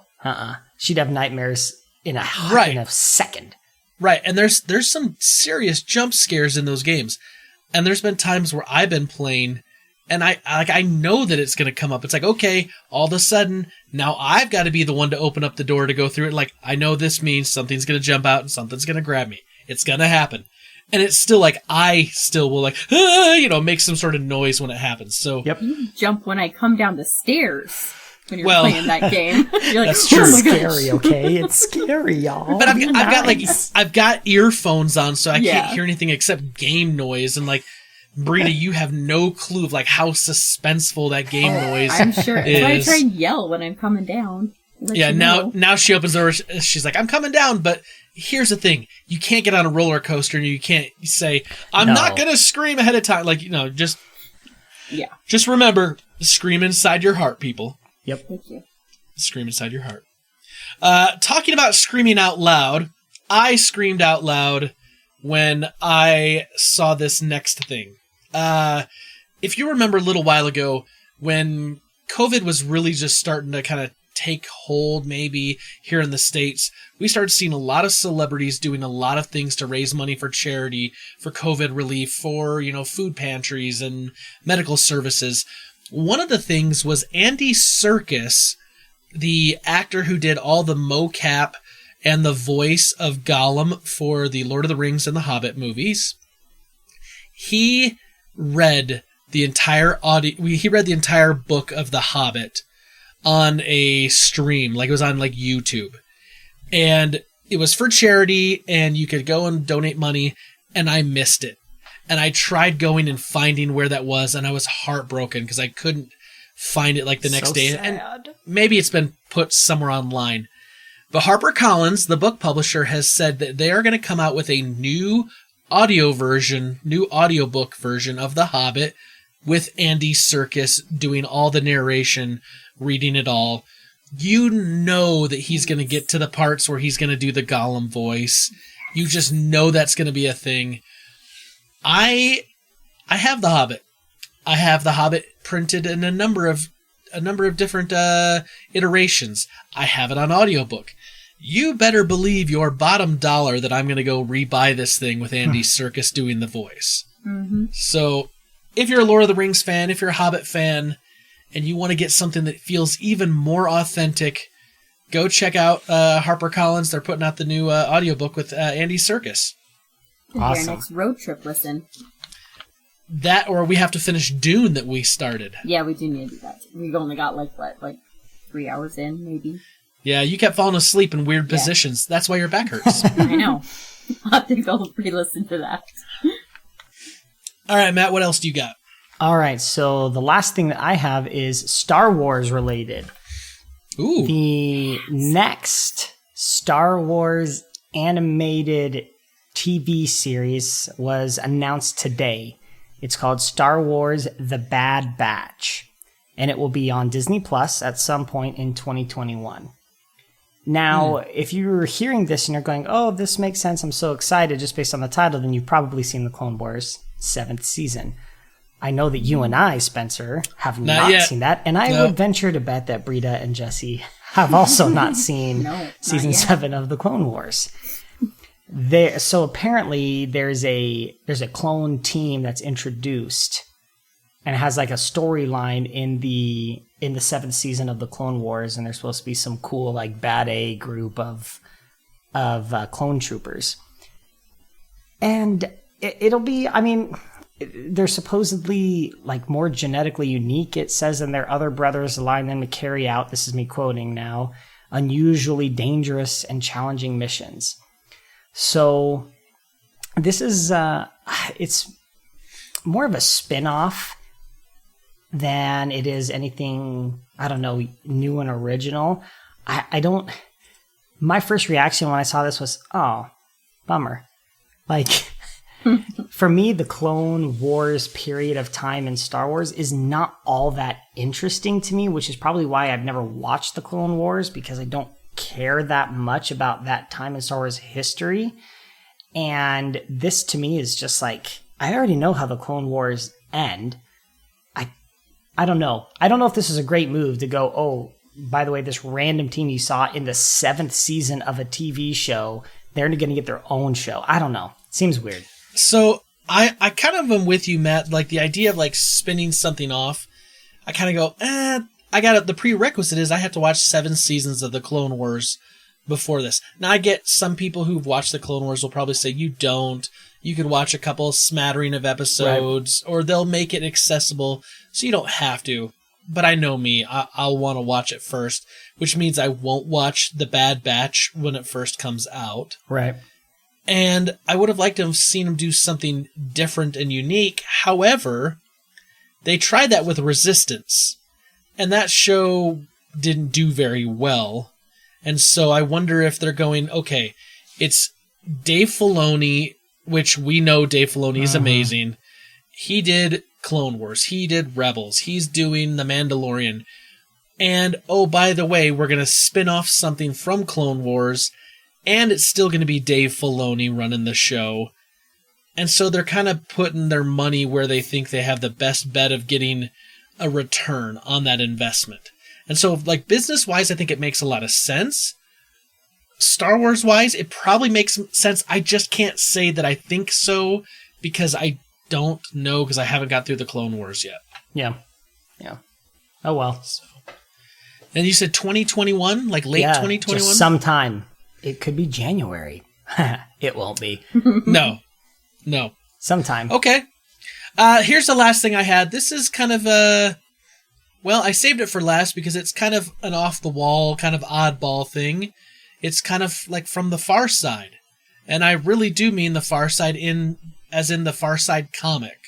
She'd have nightmares in a second. Right, and there's some serious jump scares in those games. And there's been times where I've been playing, and I know that it's going to come up. It's like, okay, all of a sudden, now I've got to be the one to open up the door to go through it. Like, I know this means something's going to jump out and something's going to grab me. It's going to happen. And it's still like, I still will like, make some sort of noise when it happens. So You jump when I come down the stairs when you're playing that game. You're like, that's true. It's scary, okay? It's scary, y'all. But I've got earphones on, so I can't hear anything except game noise. And like, Britta, you have no clue of like how suspenseful that game noise I'm sure. is. So I try and yell when I'm coming down. Now she opens the door. She's like, I'm coming down, but here's the thing. You can't get on a roller coaster and you can't say, I'm not going to scream ahead of time. Like, just remember, scream inside your heart, people. Yep. Thank you. Scream inside your heart. Talking about screaming out loud, I screamed out loud when I saw this next thing. If you remember a little while ago, when COVID was really just starting to kind of take hold, maybe here in the States, we started seeing a lot of celebrities doing a lot of things to raise money for charity, for COVID relief, for, food pantries and medical services. One of the things was Andy Serkis, the actor who did all the mocap and the voice of Gollum for the Lord of the Rings and the Hobbit movies. He read the entire book of The Hobbit on a stream, like it was on like YouTube. And it was for charity, and you could go and donate money, and I missed it. And I tried going and finding where that was, and I was heartbroken because I couldn't find it like the next day. Sad. And maybe it's been put somewhere online. But HarperCollins, the book publisher, has said that they are going to come out with a new audiobook version of The Hobbit with Andy Serkis doing all the narration, reading it all. You know that he's going to get to the parts where he's going to do the Gollum voice. You just know that's going to be a thing. I have The Hobbit. I have The Hobbit printed in a number of different iterations. I have it on audiobook. You better believe your bottom dollar that I'm going to go rebuy this thing with Andy Serkis doing the voice. Mm-hmm. So if you're a Lord of the Rings fan, if you're a Hobbit fan, and you want to get something that feels even more authentic, go check out HarperCollins. They're putting out the new audiobook with Andy Serkis. Awesome. Our next road trip listen. That, or we have to finish Dune that we started. Yeah, we do need to do that. We've only got like 3 hours in, maybe. Yeah, you kept falling asleep in weird positions. That's why your back hurts. I know. I'll have to go re-listen to that. All right, Matt, what else do you got? All right, so the last thing that I have is Star Wars related. Ooh. The next Star Wars animated TV series was announced today. It's called Star Wars The Bad Batch, and it will be on Disney Plus at some point in 2021. Now, if you're hearing this and you're going, oh, this makes sense, I'm so excited just based on the title, then you've probably seen the Clone Wars 7th season. I know that you and I, Spencer, have not seen that, and I would venture to bet that Britta and Jessie have also not seen season 7 of the Clone Wars. So apparently there's a clone team that's introduced and has like a storyline in the 7th season of the Clone Wars, and there's supposed to be some cool like bad A group of clone troopers, and it'll be, I mean, they're supposedly like more genetically unique. It says, and their other brothers allow them to carry out, this is me quoting now, unusually dangerous and challenging missions. So this is it's more of a spin-off than it is anything, I don't know, new and original. My first reaction when I saw this was, oh, bummer. Like, for me, the Clone Wars period of time in Star Wars is not all that interesting to me, which is probably why I've never watched the Clone Wars, because I don't care that much about that time in Star Wars history. And this to me is just like, I already know how the Clone Wars end. I don't know. I don't know if this is a great move to go, oh, by the way, this random team you saw in the 7th season of a TV show, they're going to get their own show. I don't know. It seems weird. So I kind of am with you, Matt. Like the idea of like spinning something off, I kind of go, the prerequisite is I have to watch 7 seasons of the Clone Wars before this. Now I get some people who've watched the Clone Wars will probably say you don't. You could watch a couple smattering of episodes, or they'll make it accessible so you don't have to. But I know me, I'll want to watch it first, which means I won't watch The Bad Batch when it first comes out. Right. And I would have liked to have seen them do something different and unique. However, they tried that with Resistance, and that show didn't do very well. And so I wonder if they're going, okay, it's Dave Filoni, which we know Dave Filoni is amazing. He did Clone Wars. He did Rebels. He's doing The Mandalorian. And, oh, by the way, we're going to spin off something from Clone Wars, and it's still going to be Dave Filoni running the show. And so they're kind of putting their money where they think they have the best bet of getting a return on that investment. And so, like, business-wise, I think it makes a lot of sense. Star Wars-wise, it probably makes sense. I just can't say that I think so, because I don't know, because I haven't got through the Clone Wars yet. Yeah. Oh, well. So. And you said 2021? Like late 2021? Just sometime. It could be January. It won't be. No. Sometime. Okay. Here's the last thing I had. This is kind of well, I saved it for last because it's kind of an off-the-wall, kind of oddball thing. It's kind of like from the Far Side. And I really do mean the Far Side as in the Far Side comic.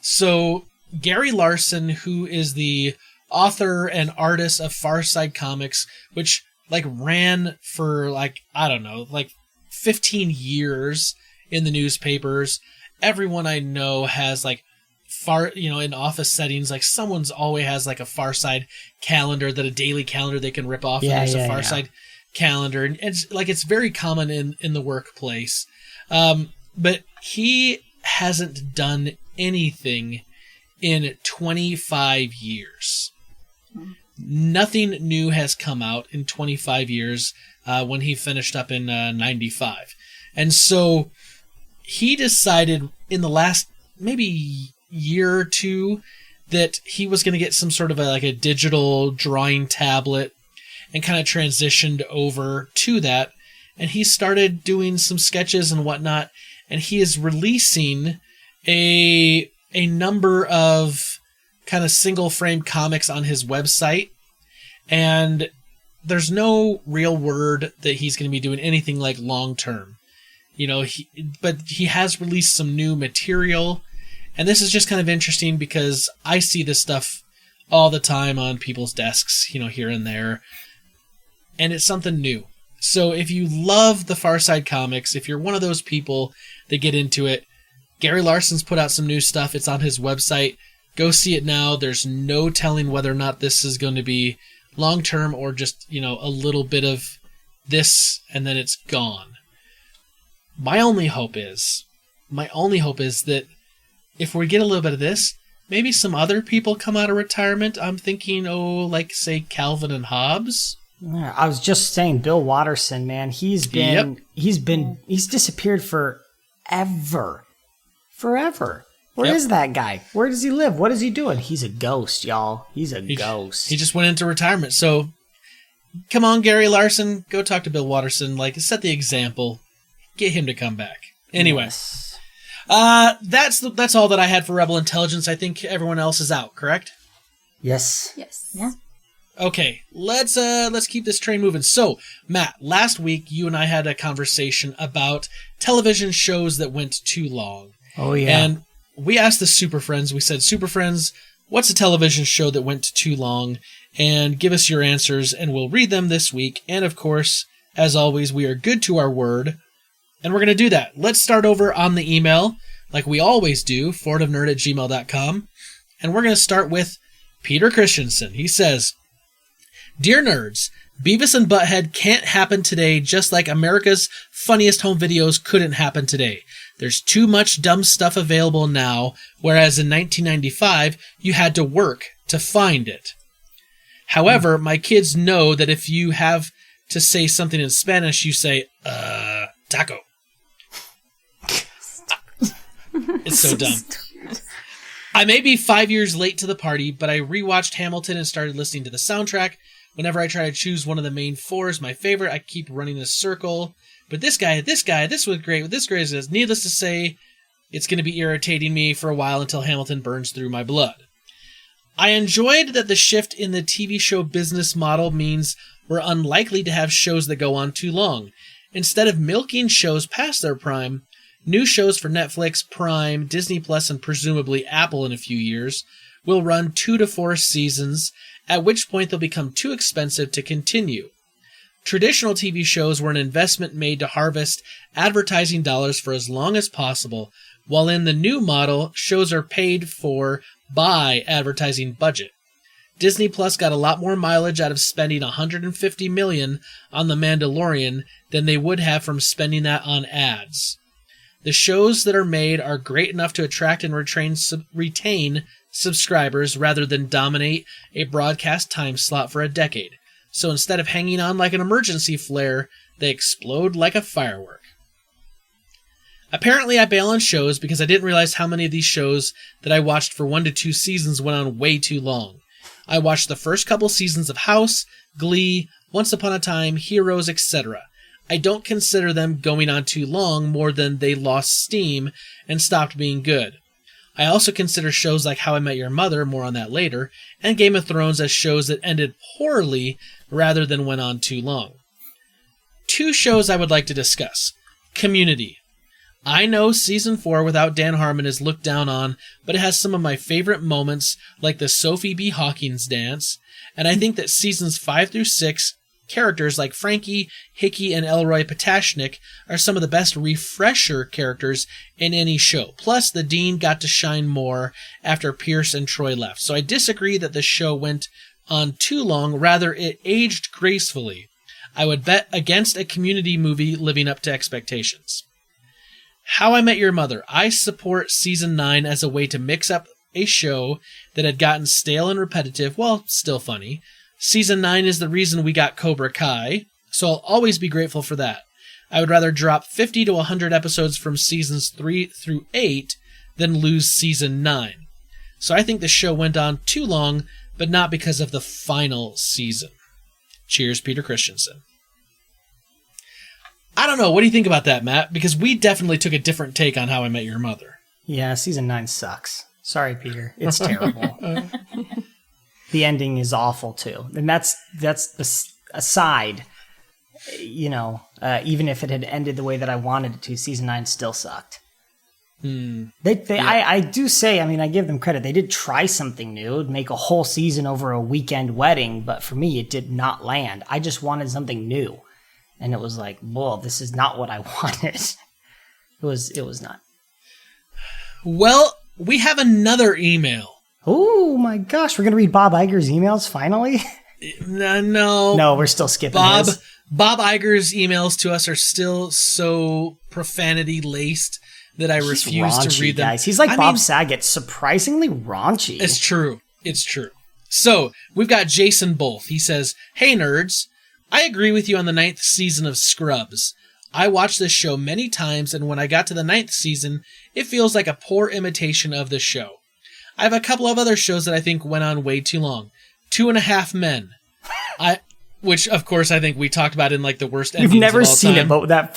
So Gary Larson, who is the author and artist of Far Side Comics, which like ran for like, I don't know, like 15 years in the newspapers. Everyone I know has like in office settings, like someone's always has like a Far Side calendar, that a daily calendar they can rip off. And there's a Far Side calendar. And it's very common in the workplace. But he hasn't done anything in 25 years. Nothing new has come out in 25 years when he finished up in 95. And so he decided in the last maybe year or two that he was going to get some sort of a digital drawing tablet and kind of transitioned over to that. And he started doing some sketches and whatnot. And he is releasing a number of kind of single frame comics on his website. And there's no real word that he's going to be doing anything like long term. But he has released some new material. And this is just kind of interesting because I see this stuff all the time on people's desks, here and there. And it's something new. So if you love the Far Side comics, if you're one of those people that get into it, Gary Larson's put out some new stuff. It's on his website. Go see it now. There's no telling whether or not this is going to be long-term or just, a little bit of this and then it's gone. My only hope is that if we get a little bit of this, maybe some other people come out of retirement. I'm thinking, say Calvin and Hobbes. Yeah, I was just saying Bill Watterson, man. He's disappeared forever. Where is that guy? Where does he live? What is he doing? He's a ghost, y'all. He's a ghost. He just went into retirement. So come on, Gary Larson, go talk to Bill Watterson. Set the example. Get him to come back. Anyway. Yes. That's all that I had for Rebel Intelligence. I think everyone else is out, correct? Yes. Yes. Yeah. Okay, let's keep this train moving. So, Matt, last week you and I had a conversation about television shows that went too long. Oh yeah. And we asked the Super Friends. We said, Super Friends, what's a television show that went too long? And give us your answers, and we'll read them this week. And of course, as always, we are good to our word, and we're going to do that. Let's start over on the email, like we always do, fortofnerd@gmail.com. And we're going to start with Peter Christensen. He says, Dear Nerds, Beavis and Butthead can't happen today, just like America's Funniest Home Videos couldn't happen today. There's too much dumb stuff available now, whereas in 1995, you had to work to find it. However, my kids know that if you have to say something in Spanish, you say, taco. It's so dumb. I may be 5 years late to the party, but I rewatched Hamilton and started listening to the soundtrack. Whenever I try to choose one of the main four as my favorite, I keep running this circle. But this was great. This great is, needless to say, it's going to be irritating me for a while until Hamilton burns through my blood. I enjoyed that the shift in the TV show business model means we're unlikely to have shows that go on too long. Instead of milking shows past their prime, new shows for Netflix, Prime, Disney Plus, and presumably Apple in a few years will run 2 to 4 seasons, at which point they'll become too expensive to continue. Traditional TV shows were an investment made to harvest advertising dollars for as long as possible, while in the new model, shows are paid for by advertising budget. Disney Plus got a lot more mileage out of spending $150 million on The Mandalorian than they would have from spending that on ads. The shows that are made are great enough to attract and retain subscribers rather than dominate a broadcast time slot for a decade. So instead of hanging on like an emergency flare, they explode like a firework. Apparently I bail on shows because I didn't realize how many of these shows that I watched for 1 to 2 seasons went on way too long. I watched the first couple seasons of House, Glee, Once Upon a Time, Heroes, etc. I don't consider them going on too long more than they lost steam and stopped being good. I also consider shows like How I Met Your Mother, more on that later, and Game of Thrones as shows that ended poorly rather than went on too long. 2 shows I would like to discuss. Community. I know Season 4 without Dan Harmon is looked down on, but it has some of my favorite moments, like the Sophie B. Hawkins dance, and I think that Seasons 5 through 6, characters like Frankie, Hickey, and Elroy Patashnik are some of the best refresher characters in any show. Plus, the Dean got to shine more after Pierce and Troy left. So I disagree that the show went on too long, rather it aged gracefully. I would bet against a Community movie living up to expectations. How I Met Your Mother. I support Season 9 as a way to mix up a show that had gotten stale and repetitive, while still funny. Season 9 is the reason we got Cobra Kai, so I'll always be grateful for that. I would rather drop 50 to 100 episodes from Seasons 3 through 8 then lose season 9. So I think the show went on too long, but not because of the final season. Cheers, Peter Christensen. I don't know. What do you think about that, Matt? Because we definitely took a different take on How I Met Your Mother. Yeah, season 9 sucks. Sorry, Peter. It's terrible. The ending is awful, too. And that's aside, even if it had ended the way that I wanted it to, season 9 still sucked. I do say, I give them credit. They did try something new, make a whole season over a weekend wedding, but for me, it did not land. I just wanted something new. And it was like, well, this is not what I wanted. It was not. Well, we have another email. Oh my gosh, we're going to read Bob Iger's emails finally? No. No, we're still skipping his. Bob Iger's emails to us are still so profanity-laced that I refuse to read them. Guys. He's like Bob Saget, surprisingly raunchy. It's true. So, we've got Jason Bolth. He says, "Hey, nerds. I agree with you on the 9th season of Scrubs. I watched this show many times, and when I got to the 9th season, it feels like a poor imitation of the show. I have a couple of other shows that I think went on way too long. 2.5 Men. Which, of course, I think we talked about in like the worst endings You've never of all seen time. it, but that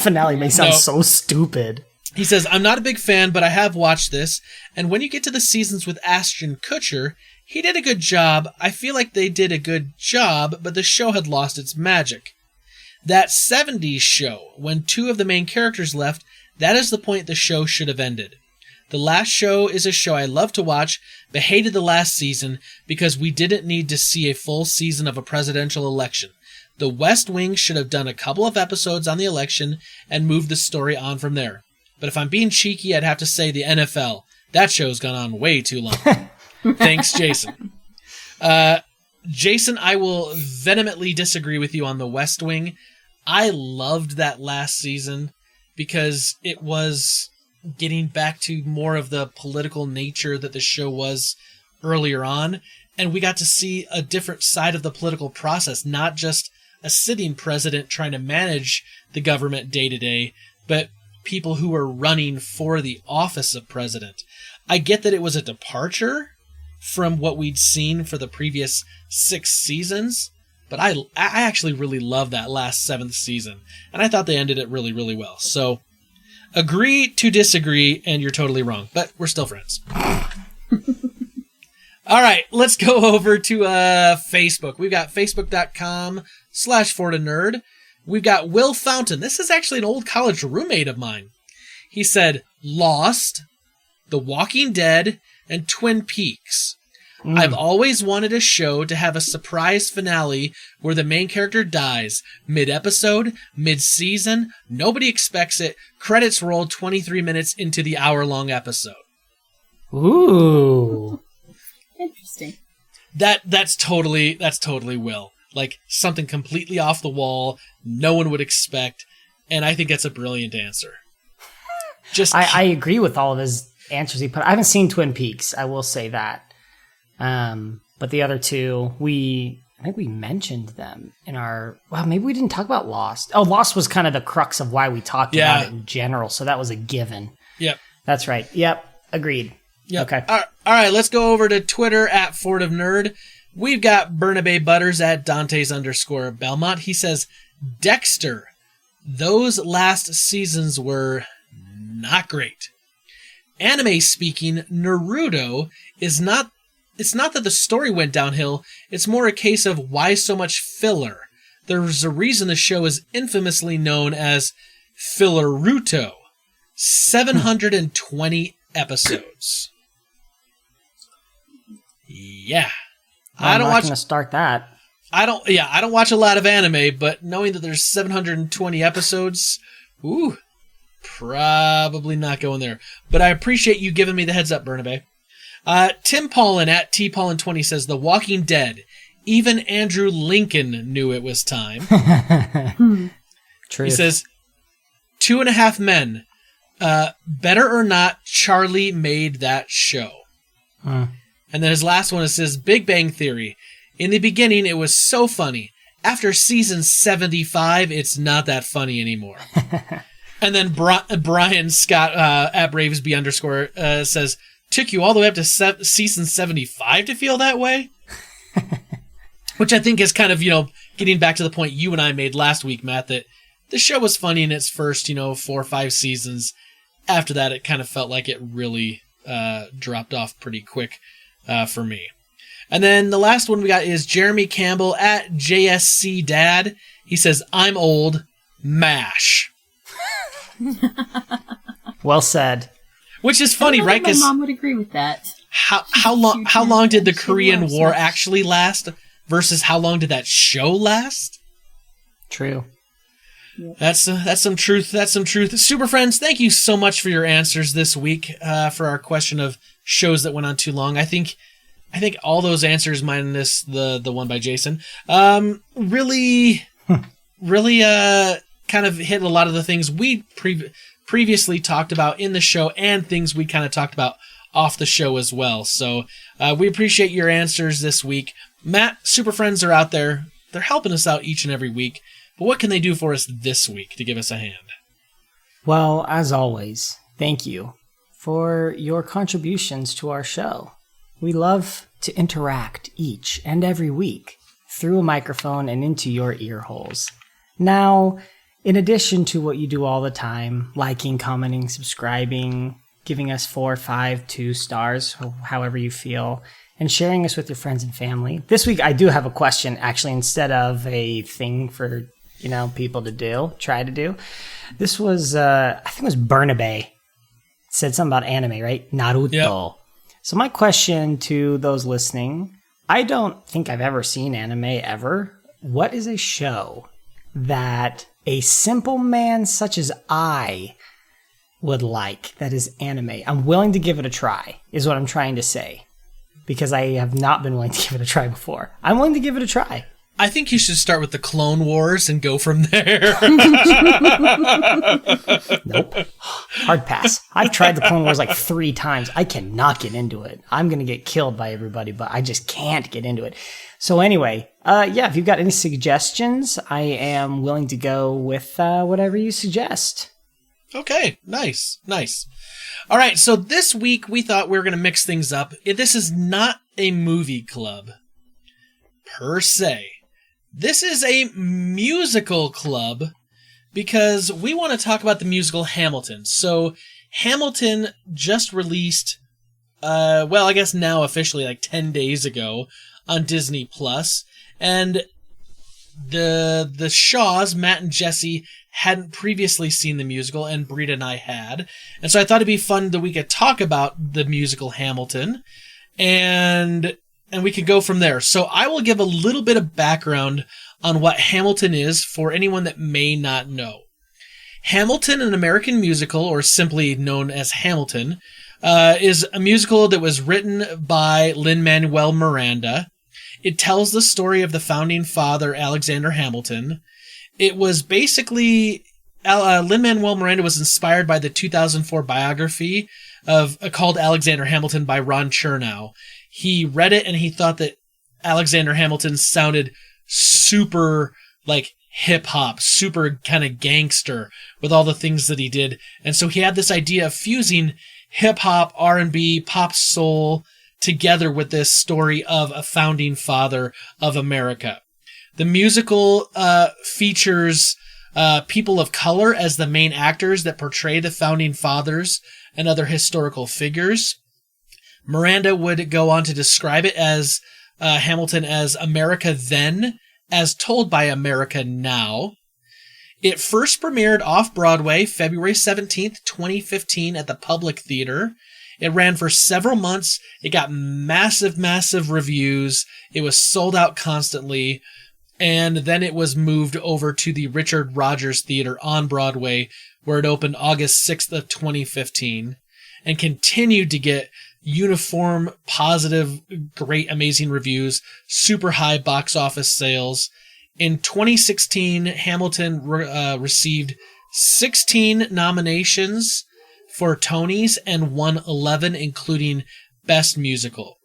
finale may sound so stupid. He says, I'm not a big fan, but I have watched this, and when you get to the seasons with Ashton Kutcher, he did a good job. I feel like they did a good job, but the show had lost its magic. That 70s show, when 2 of the main characters left, that is the point the show should have ended. The last show is a show I love to watch, but hated the last season because we didn't need to see a full season of a presidential election. The West Wing should have done a couple of episodes on the election and moved the story on from there. But if I'm being cheeky, I'd have to say the NFL. That show's gone on way too long." Thanks, Jason. Jason, I will vehemently disagree with you on the West Wing. I loved that last season because it was getting back to more of the political nature that the show was earlier on. And we got to see a different side of the political process, not just a sitting president trying to manage the government day to day, but people who were running for the office of president. I get that it was a departure from what we'd seen for the previous 6 seasons, but I actually really loved that last 7th season, and I thought they ended it really, really well. So, agree to disagree, and you're totally wrong, but we're still friends. All right, let's go over to Facebook. We've got facebook.com/FordaNerd. We've got Will Fountain. This is actually an old college roommate of mine. He said, Lost, The Walking Dead, and Twin Peaks. I've always wanted a show to have a surprise finale where the main character dies. Mid-episode, mid-season, nobody expects it. Credits roll 23 minutes into the hour-long episode. Ooh. Interesting. That's totally Will. Like, something completely off the wall, no one would expect, and I think that's a brilliant answer. I agree with all of his answers he put. I haven't seen Twin Peaks, I will say that. But the other two, I think we mentioned them in our, well, maybe we didn't talk about Lost. Oh, Lost was kind of the crux of why we talked about it in general, so that was a given. Yep. That's right. Yep. Agreed. Yep. Okay. All right, let's go over to Twitter @FordofNerd. We've got Bernabe Butters @Dantes_Belmont. He says, Dexter, those last seasons were not great. Anime speaking, Naruto is not, it's not that the story went downhill, it's more a case of why so much filler. There's a reason the show is infamously known as Filleruto. 720 episodes. Yeah. I'm not going to start that. I don't watch a lot of anime, but knowing that there's 720 episodes, probably not going there. But I appreciate you giving me the heads up, Bernabe. Tim Paulin @TPaulin20 says, The Walking Dead. Even Andrew Lincoln knew it was time. True. He says, 2.5 Men. Better or not, Charlie made that show. And then his last one, it says, Big Bang Theory. In the beginning, it was so funny. After season 75, it's not that funny anymore. And then Brian Scott at Bravesby _ says, took you all the way up to season 75 to feel that way? Which I think is kind of, getting back to the point you and I made last week, Matt, that the show was funny in its first, 4 or 5 seasons. After that, it kind of felt like it really dropped off pretty quick for me. And then the last one we got is Jeremy Campbell at JSC Dad. He says, I'm old, MASH. Well said. Which is funny, right? My mom would agree with that. How long did the Korean War actually last versus how long did that show last? True. Yep. That's some truth. That's some truth. Super friends, thank you so much for your answers this week for our question of shows that went on too long. I think all those answers minus the one by Jason really kind of hit a lot of the things we previously talked about in the show and things we kind of talked about off the show as well. So we appreciate your answers this week. Matt, Super Friends are out there. They're helping us out each and every week. But what can they do for us this week to give us a hand? Well, as always, thank you for your contributions to our show. We love to interact each and every week through a microphone and into your ear holes. Now, in addition to what you do all the time, liking, commenting, subscribing, giving us 4, 5, 2 stars, however you feel, and sharing us with your friends and family. This week, I do have a question, actually, instead of a thing for, people to try to do. This was, I think it was Bernabe. It said something about anime, right? Naruto. Yep. So my question to those listening, I don't think I've ever seen anime ever. What is a show that a simple man such as I would like that is anime? I'm willing to give it a try, is what I'm trying to say. Because I have not been willing to give it a try before. I'm willing to give it a try. I think you should start with the Clone Wars and go from there. Nope. Hard pass. I've tried the Clone Wars like 3 times. I cannot get into it. I'm going to get killed by everybody, but I just can't get into it. So anyway, if you've got any suggestions, I am willing to go with whatever you suggest. Okay, nice. All right, so this week we thought we were going to mix things up. This is not a movie club, per se. This is a musical club because we want to talk about the musical Hamilton. So Hamilton just released, I guess now officially like 10 days ago on Disney+. And the Shaws, Matt and Jessie, hadn't previously seen the musical, and Britta and I had. And so I thought it'd be fun that we could talk about the musical Hamilton, and we could go from there. So I will give a little bit of background on what Hamilton is for anyone that may not know. Hamilton, an American musical, or simply known as Hamilton, is a musical that was written by Lin-Manuel Miranda. It tells the story of the founding father, Alexander Hamilton. It was basically, Lin-Manuel Miranda was inspired by the 2004 biography called Alexander Hamilton by Ron Chernow. He read it and he thought that Alexander Hamilton sounded super like hip hop, super kind of gangster with all the things that he did. And so he had this idea of fusing hip hop, R&B, pop soul together with this story of a founding father of America. The musical features people of color as the main actors that portray the founding fathers and other historical figures. Miranda would go on to describe it as Hamilton as America then, as told by America now. It first premiered off-Broadway February 17th, 2015 at the Public Theater. It ran for several months. It got massive reviews. It was sold out constantly. And then it was moved over to the Richard Rodgers Theater on Broadway, where it opened August 6th of 2015 and continued to get uniform, positive, great, amazing reviews, super high box office sales. In 2016, Hamilton received 16 nominations for Tonys and won 11, including Best Musical.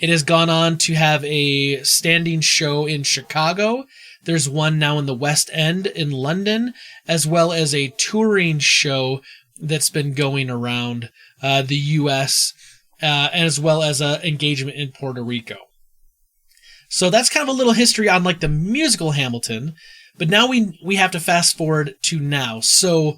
It has gone on to have a standing show in Chicago There's one now in the West End in London, as well as a touring show that's been going around the U.S., as well as an engagement in Puerto Rico. So that's kind of a little history on like the musical Hamilton, but now we have to fast forward to now. So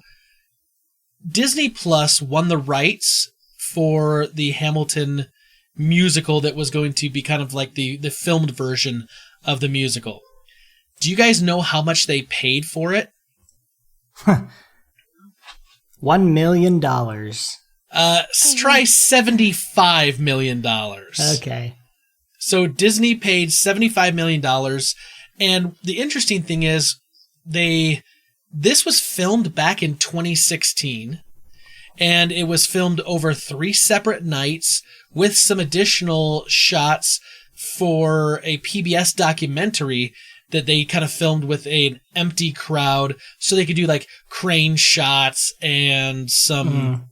Disney Plus won the rights for the Hamilton musical that was going to be kind of like the filmed version of the musical. Do you guys know how much they paid for it? $1 million. Try $75 million. Okay. So Disney paid $75 million. And the interesting thing is this was filmed back in 2016, and it was filmed over 3 separate nights with some additional shots for a PBS documentary that they kind of filmed with an empty crowd so they could do like crane shots and some,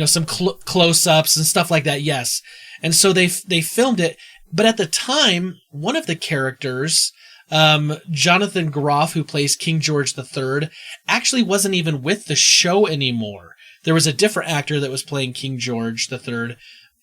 some close-ups and stuff like that. Yes. And so they filmed it. But at the time, one of the characters, Jonathan Groff, who plays King George III, actually wasn't even with the show anymore. There was a different actor that was playing King George III.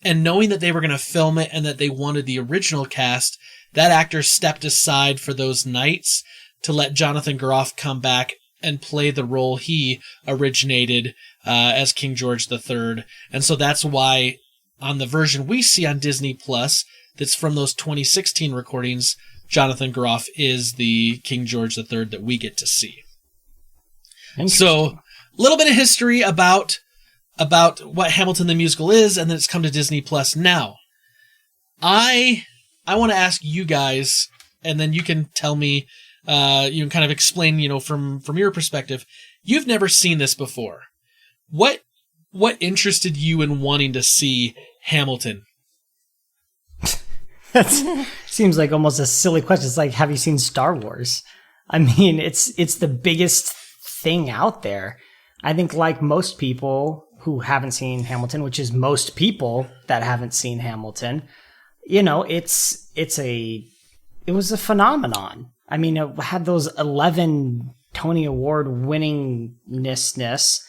And knowing that they were going to film it and that they wanted the original cast, that actor stepped aside for those nights to let Jonathan Groff come back and play the role he originated as King George III. And so that's why on the version we see on Disney Plus, that's from those 2016 recordings, Jonathan Groff is the King George III that we get to see. So a little bit of history about what Hamilton the musical is, and then it's come to Disney Plus now. I want to ask you guys, and then you can tell me, you can kind of explain, from your perspective. You've never seen this before. What interested you in wanting to see Hamilton? That seems like almost a silly question. It's like, have you seen Star Wars? I mean, it's the biggest thing out there. I think like most people who haven't seen Hamilton, which is most people that haven't seen Hamilton, it was a phenomenon. I mean, it had those 11 Tony Award winningness,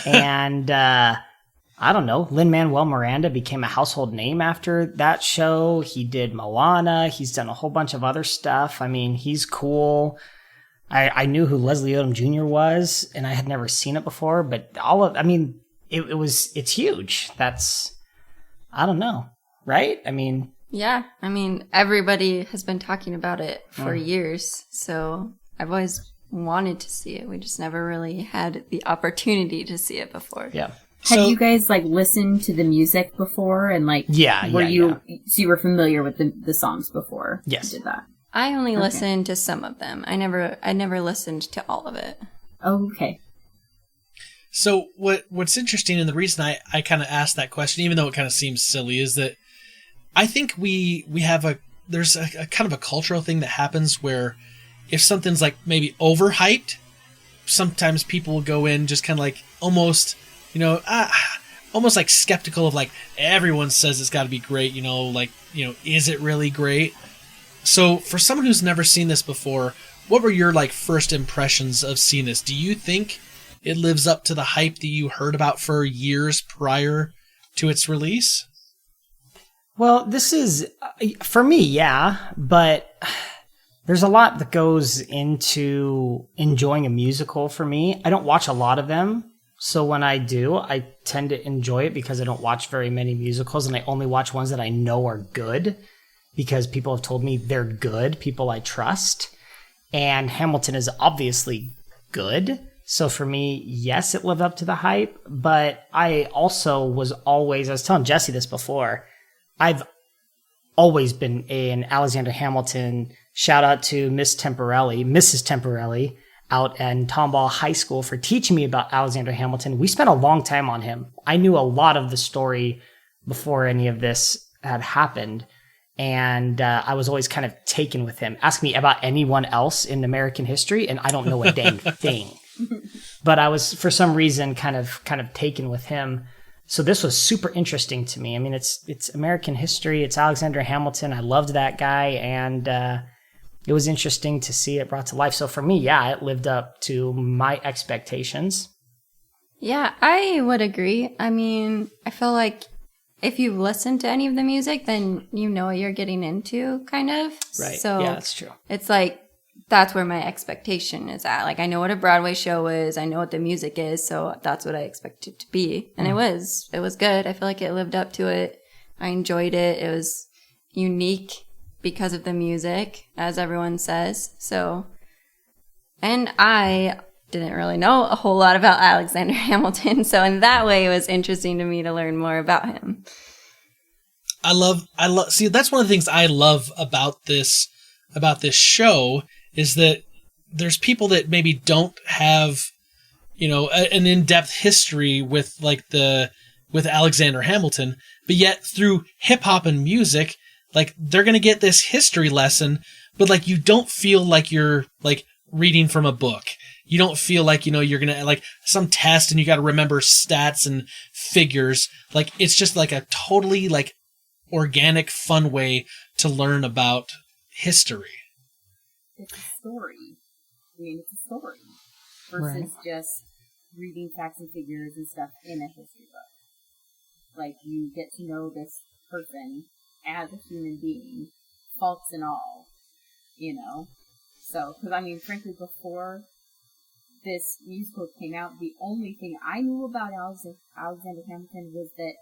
and I don't know, Lin-Manuel Miranda became a household name after that show. He did Moana. He's done a whole bunch of other stuff. I mean, he's cool. I knew who Leslie Odom Jr. was, and I had never seen it before, but it's huge. I don't know, right? I mean... Yeah, everybody has been talking about it for years, so I've always wanted to see it. We just never really had the opportunity to see it before. Yeah. Had you guys listened to the music before and so you were familiar with the songs before? Yes. You did that? I only listened to some of them. I never listened to all of it. Oh, okay. So what's interesting, and the reason I kind of asked that question, even though it kind of seems silly, is that I think we have there's a kind of a cultural thing that happens where if something's like maybe overhyped, sometimes people will go in just kind of like almost, almost like skeptical of like everyone says it's got to be great, is it really great? So for someone who's never seen this before, what were your first impressions of seeing this? Do you think it lives up to the hype that you heard about for years prior to its release? Well, this is, for me, yeah, but there's a lot that goes into enjoying a musical for me. I don't watch a lot of them, so when I do, I tend to enjoy it because I don't watch very many musicals, and I only watch ones that I know are good because people have told me they're good, people I trust, and Hamilton is obviously good. So for me, yes, it lived up to the hype, but I also I was telling Jessie this before, I've always been an Alexander Hamilton, shout out to Mrs. Temporelli out in Tomball High School for teaching me about Alexander Hamilton. We spent a long time on him. I knew a lot of the story before any of this had happened. And I was always kind of taken with him. Ask me about anyone else in American history, and I don't know a dang thing. But I was, for some reason, kind of taken with him. So this was super interesting to me. I mean, it's American history. It's Alexander Hamilton. I loved that guy, and it was interesting to see it brought to life. So for me, yeah, it lived up to my expectations. Yeah, I would agree. I mean, I feel like if you've listened to any of the music, then you know what you're getting into, kind of. Right. So yeah, that's true. it's like, that's where my expectation is at. Like, I know what a Broadway show is. I know what the music is. So that's what I expect it to be. And it was good. I feel like it lived up to it. I enjoyed it. It was unique because of the music, as everyone says. So, and I didn't really know a whole lot about Alexander Hamilton. So in that way, it was interesting to me to learn more about him. See, that's one of the things I love about this show is that there's people that maybe don't have, an in-depth history with with Alexander Hamilton, but yet through hip hop and music, like they're going to get this history lesson, but like you don't feel like you're like reading from a book. You don't feel like, you're going to like some test and you got to remember stats and figures. Like it's just like a totally like organic, fun way to learn about history. It's a story. I mean, it's a story versus just reading facts and figures and stuff in a history book. Like, you get to know this person as a human being, faults and all, So, because I mean, frankly, before this musical came out, the only thing I knew about Alexander Hamilton was that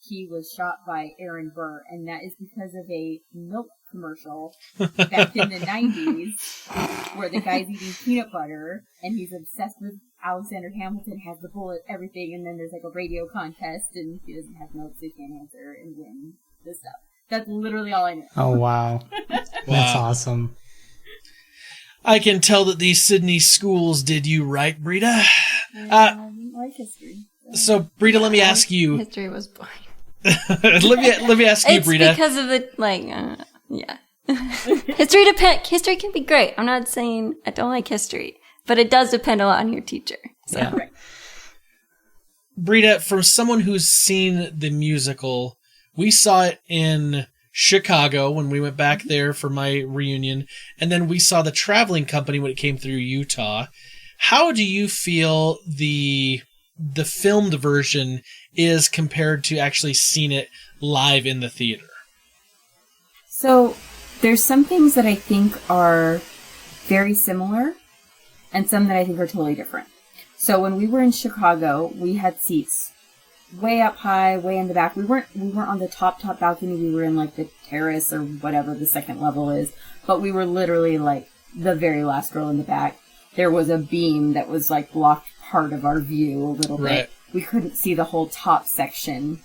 he was shot by Aaron Burr, and that is because of a milk commercial back in the 90s where the guy's eating peanut butter and he's obsessed with Alexander Hamilton, has the bullet, everything, and then there's like a radio contest and he doesn't have notes, so he can't answer and win this stuff. That's literally all I knew. Oh, wow. That's awesome. I can tell that these Sydney schools did you right, Britta. I didn't like history. So, Britta, let me ask you. History was boring. let me ask you, Britta. It's because of the, yeah. History can be great. I'm not saying I don't like history, but it does depend a lot on your teacher. So. Yeah. Right. Britta, from someone who's seen the musical, we saw it in Chicago when we went back there for my reunion, and then we saw the traveling company when it came through Utah. How do you feel the filmed version is compared to actually seeing it live in the theater? So, there's some things that I think are very similar, and some that I think are totally different. So when we were in Chicago, we had seats way up high, way in the back. We weren't on the top balcony. We were in like the terrace or whatever the second level is, but we were literally like the very last row in the back. There was a beam that was like blocked part of our view a little bit. We couldn't see the whole top section,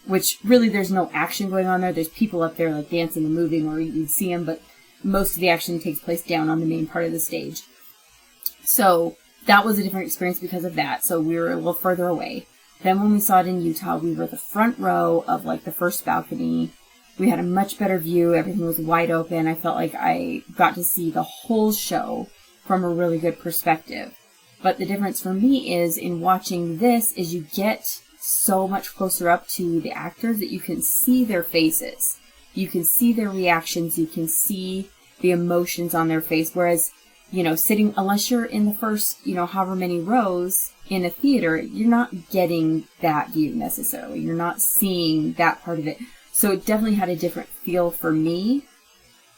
which really there's no action going on there. There's people up there like dancing and moving, or you'd see them, but most of the action takes place down on the main part of the stage. So that was a different experience because of that. So we were a little further away. Then when we saw it in Utah, we were the front row of like the first balcony. We had a much better view. Everything was wide open. I felt like I got to see the whole show from a really good perspective. But the difference for me is in watching this is you get so much closer up to the actors that you can see their faces. You can see their reactions. You can see the emotions on their face. Whereas, sitting, unless you're in the first, however many rows in a theater, you're not getting that view necessarily. You're not seeing that part of it. So it definitely had a different feel for me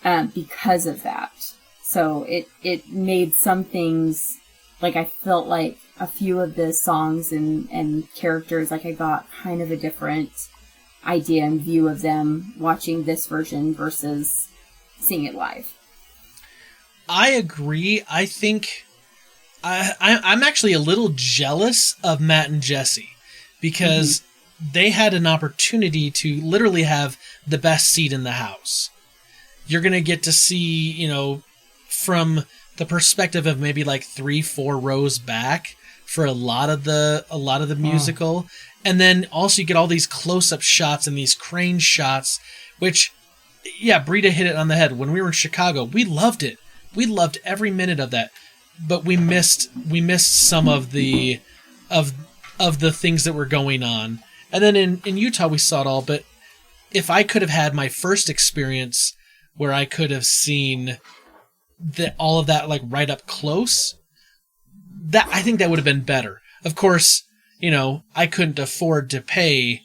because of that. So it made some things, like I felt like a few of the songs and characters, like I got kind of a different idea and view of them watching this version versus seeing it live. I agree. I think I'm actually a little jealous of Matt and Jessie because they had an opportunity to literally have the best seat in the house. You're going to get to see, from the perspective of maybe like 3-4 rows back for a lot of the musical. And then also you get all these close-up shots and these crane shots, which, yeah, Britta hit it on the head. When we were in Chicago, we loved it. We loved every minute of that, but we missed some of the things that were going on. And then in Utah we saw it all. But if I could have had my first experience where I could have seen all of that like right up close, that I think that would have been better. Of course, I couldn't afford to pay,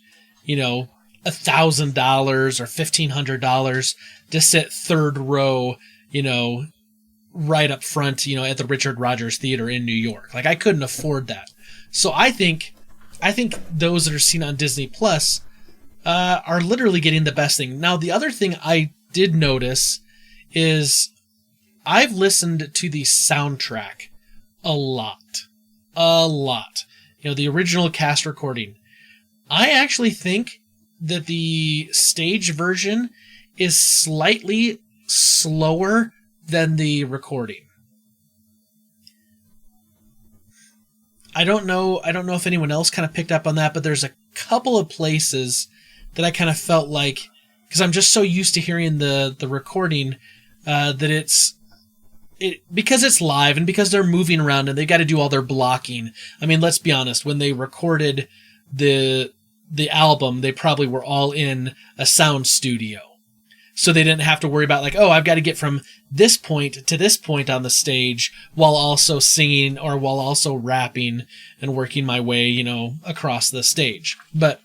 $1,000 or $1,500 to sit third row, right up front, at the Richard Rodgers Theater in New York. Like, I couldn't afford that. So I think those that are seen on Disney Plus are literally getting the best thing. Now, the other thing I did notice is I've listened to the soundtrack a lot. The original cast recording. I actually think that the stage version is slightly slower than the recording. I don't know if anyone else kind of picked up on that, but there's a couple of places that I kind of felt like, because I'm just so used to hearing the recording, that because it's live and because they're moving around and they've got to do all their blocking. I mean, let's be honest, when they recorded the album, they probably were all in a sound studio. So they didn't have to worry about like, oh, I've got to get from this point to this point on the stage while also singing or while also rapping and working my way, across the stage. But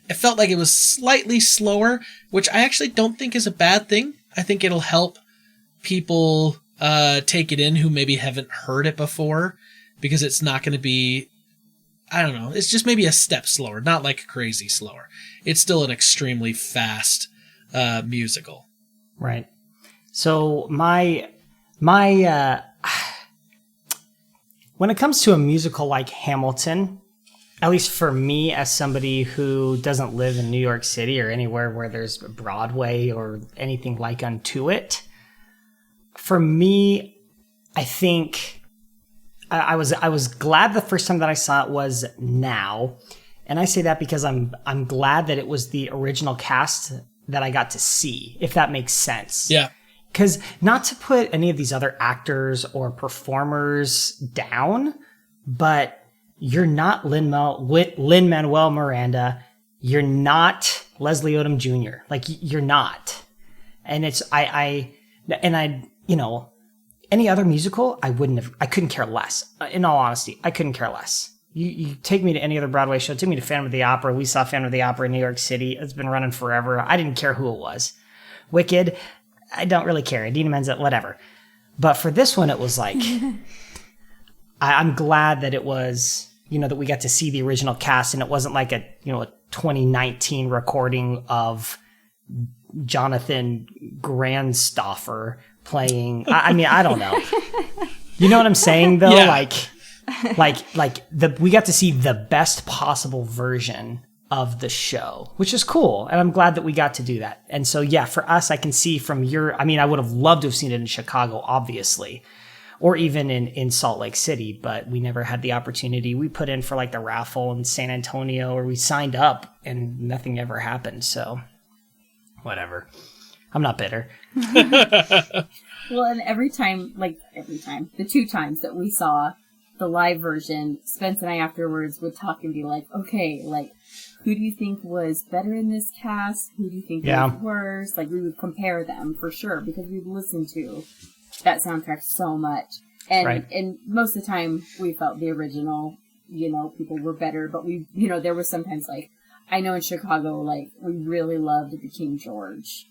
it felt like it was slightly slower, which I actually don't think is a bad thing. I think it'll help people take it in who maybe haven't heard it before, because it's not going to be, I don't know, it's just maybe a step slower, not like crazy slower. It's still an extremely fast musical. Right. So my when it comes to a musical like Hamilton, at least for me as somebody who doesn't live in New York City or anywhere where there's Broadway or anything like unto it, for me, I think I was glad the first time that I saw it was Now. And I say that because I'm glad that it was the original cast that I got to see, if that makes sense. Yeah. Because not to put any of these other actors or performers down, but you're not Lin-Manuel Miranda. You're not Leslie Odom Jr. Like, you're not. And it's, any other musical, I couldn't care less. In all honesty, I couldn't care less. You take me to any other Broadway show, take me to Phantom of the Opera. We saw Phantom of the Opera in New York City. It's been running forever. I didn't care who it was. Wicked, I don't really care. Idina Menzel, whatever. But for this one, it was like, I'm glad that it was, that we got to see the original cast, and it wasn't like a 2019 recording of Jonathan Grandstoffer playing. I mean, I don't know. You know what I'm saying, though? Yeah. We got to see the best possible version of the show, which is cool. And I'm glad that we got to do that. And so, yeah, for us, I can see from I would have loved to have seen it in Chicago, obviously, or even in Salt Lake City, but we never had the opportunity. We put in for like the raffle in San Antonio, or we signed up and nothing ever happened. So whatever. I'm not bitter. Well, and every time, the two times that we saw the live version, Spence and I afterwards would talk and be like, okay, like, who do you think was better in this cast? Who do you think was worse? Like, we would compare them for sure, because we'd listened to that soundtrack so much. And and most of the time we felt the original, people were better, but we, there was sometimes like, I know in Chicago, like, we really loved the King George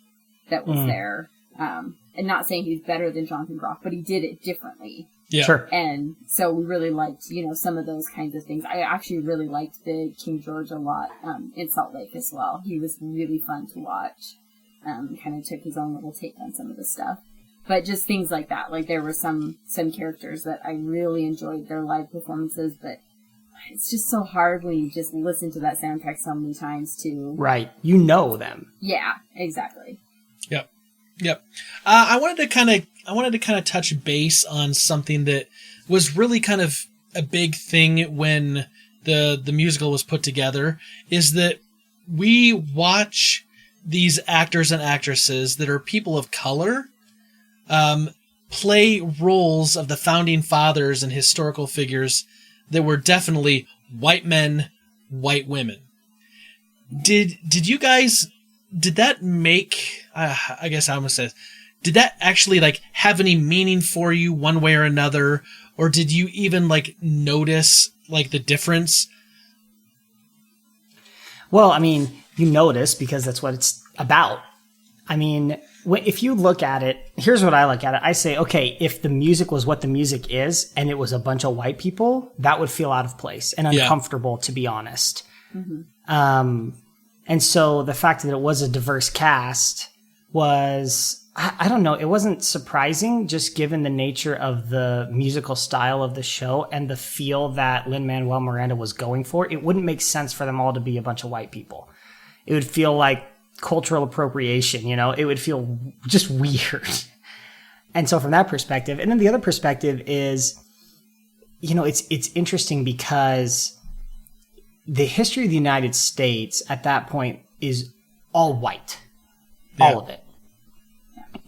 that was there. And not saying he's better than Jonathan Groff, but he did it differently. Yeah. Sure. And so we really liked, some of those kinds of things. I actually really liked the King George a lot in Salt Lake as well. He was really fun to watch. Kind of took his own little take on some of the stuff. But just things like that. Like, there were some characters that I really enjoyed their live performances, but it's just so hard when you just listen to that soundtrack so many times too. Right. You know them. Yeah, exactly. Yep. I wanted to kind of touch base on something that was really kind of a big thing when the musical was put together, is that we watch these actors and actresses that are people of color play roles of the founding fathers and historical figures that were definitely white men, white women. Did you guys, did that make, I guess I almost said, did that actually like have any meaning for you one way or another? Or did you even like notice like the difference? Well, I mean, you notice because that's what it's about. I mean, if you look at it, here's what I look at it. I say, okay, if the music was what the music is and it was a bunch of white people, that would feel out of place and uncomfortable, to be honest. Mm-hmm. And so the fact that it was a diverse cast was, I don't know, it wasn't surprising just given the nature of the musical style of the show and the feel that Lin-Manuel Miranda was going for. It wouldn't make sense for them all to be a bunch of white people. It would feel like cultural appropriation, you know? It would feel just weird. And so from that perspective, and then the other perspective is, you know, it's interesting because the history of the United States at that point is all white. All of it.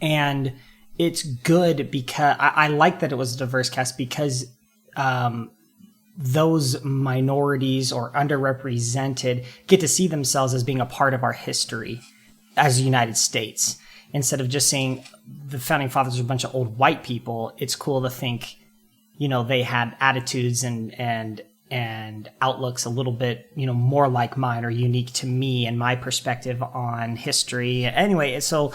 And it's good because I like that it was a diverse cast because those minorities or underrepresented get to see themselves as being a part of our history as the United States. Instead of just saying the founding fathers are a bunch of old white people, it's cool to think, you know, they had attitudes and outlooks a little bit, you know, more like mine or unique to me and my perspective on history. Anyway, so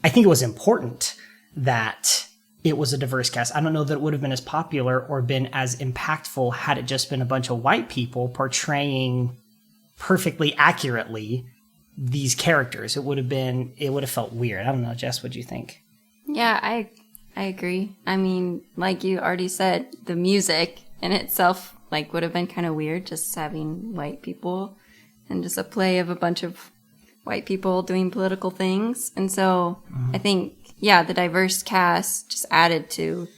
I think it was important that it was a diverse cast. I don't know that it would have been as popular or been as impactful had it just been a bunch of white people portraying perfectly accurately these characters. It would have felt weird. I don't know, Jess, what do you think? Yeah, I agree. I mean, like you already said, the music in itself like would have been kind of weird just having white people and just a play of a bunch of white people doing political things. And so I think, yeah, the diverse cast just added to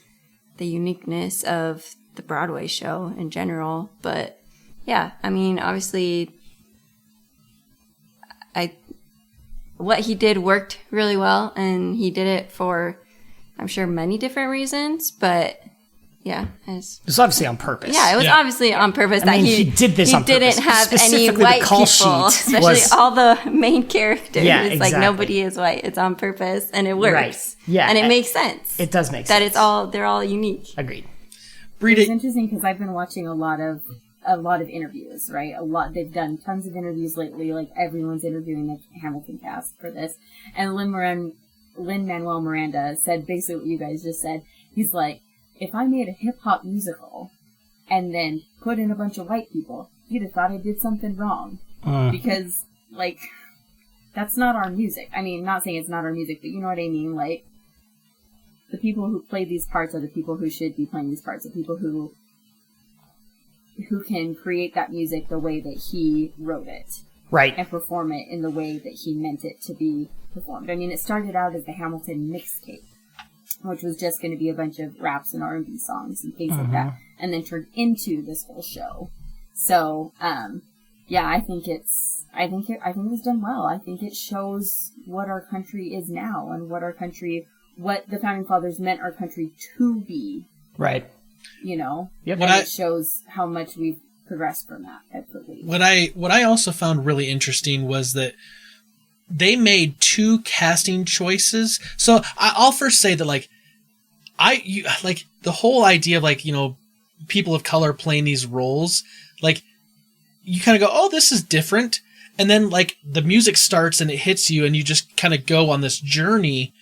the uniqueness of the Broadway show in general. But yeah, I mean, obviously what he did worked really well, and he did it for, I'm sure, many different reasons, but yeah. It was obviously on purpose. Yeah, it was obviously on purpose. I mean, he did this on purpose. He didn't have any white people, especially all the main characters. Yeah, exactly. Like, nobody is white. It's on purpose, and it works. Right. Yeah. And it makes sense. It does make sense. That they're all unique. Agreed. It's interesting because I've been watching a lot of interviews, right? They've done tons of interviews lately, like everyone's interviewing the Hamilton cast for this. And Lin-Manuel Miranda said basically what you guys just said. He's like, if I made a hip-hop musical and then put in a bunch of white people, you'd have thought I did something wrong. Because, like, that's not our music. I mean, not saying it's not our music, but you know what I mean? Like, the people who play these parts are the people who should be playing these parts, the people who can create that music the way that he wrote it. Right. And perform it in the way that he meant it to be performed. I mean, it started out as the Hamilton mixtape, which was just going to be a bunch of raps and R&B songs and things like that, and then turned into this whole show. So, yeah, I think it was done well. I think it shows what our country is now and what the founding fathers meant our country to be. Right. You know? Yep. And it shows how much we've progressed from that type of belief. What I also found really interesting was that they made two casting choices. So I'll first say that, like, the whole idea of, like, you know, people of color playing these roles, like, you kind of go, oh, this is different. And then, like, the music starts and it hits you and you just kind of go on this journey.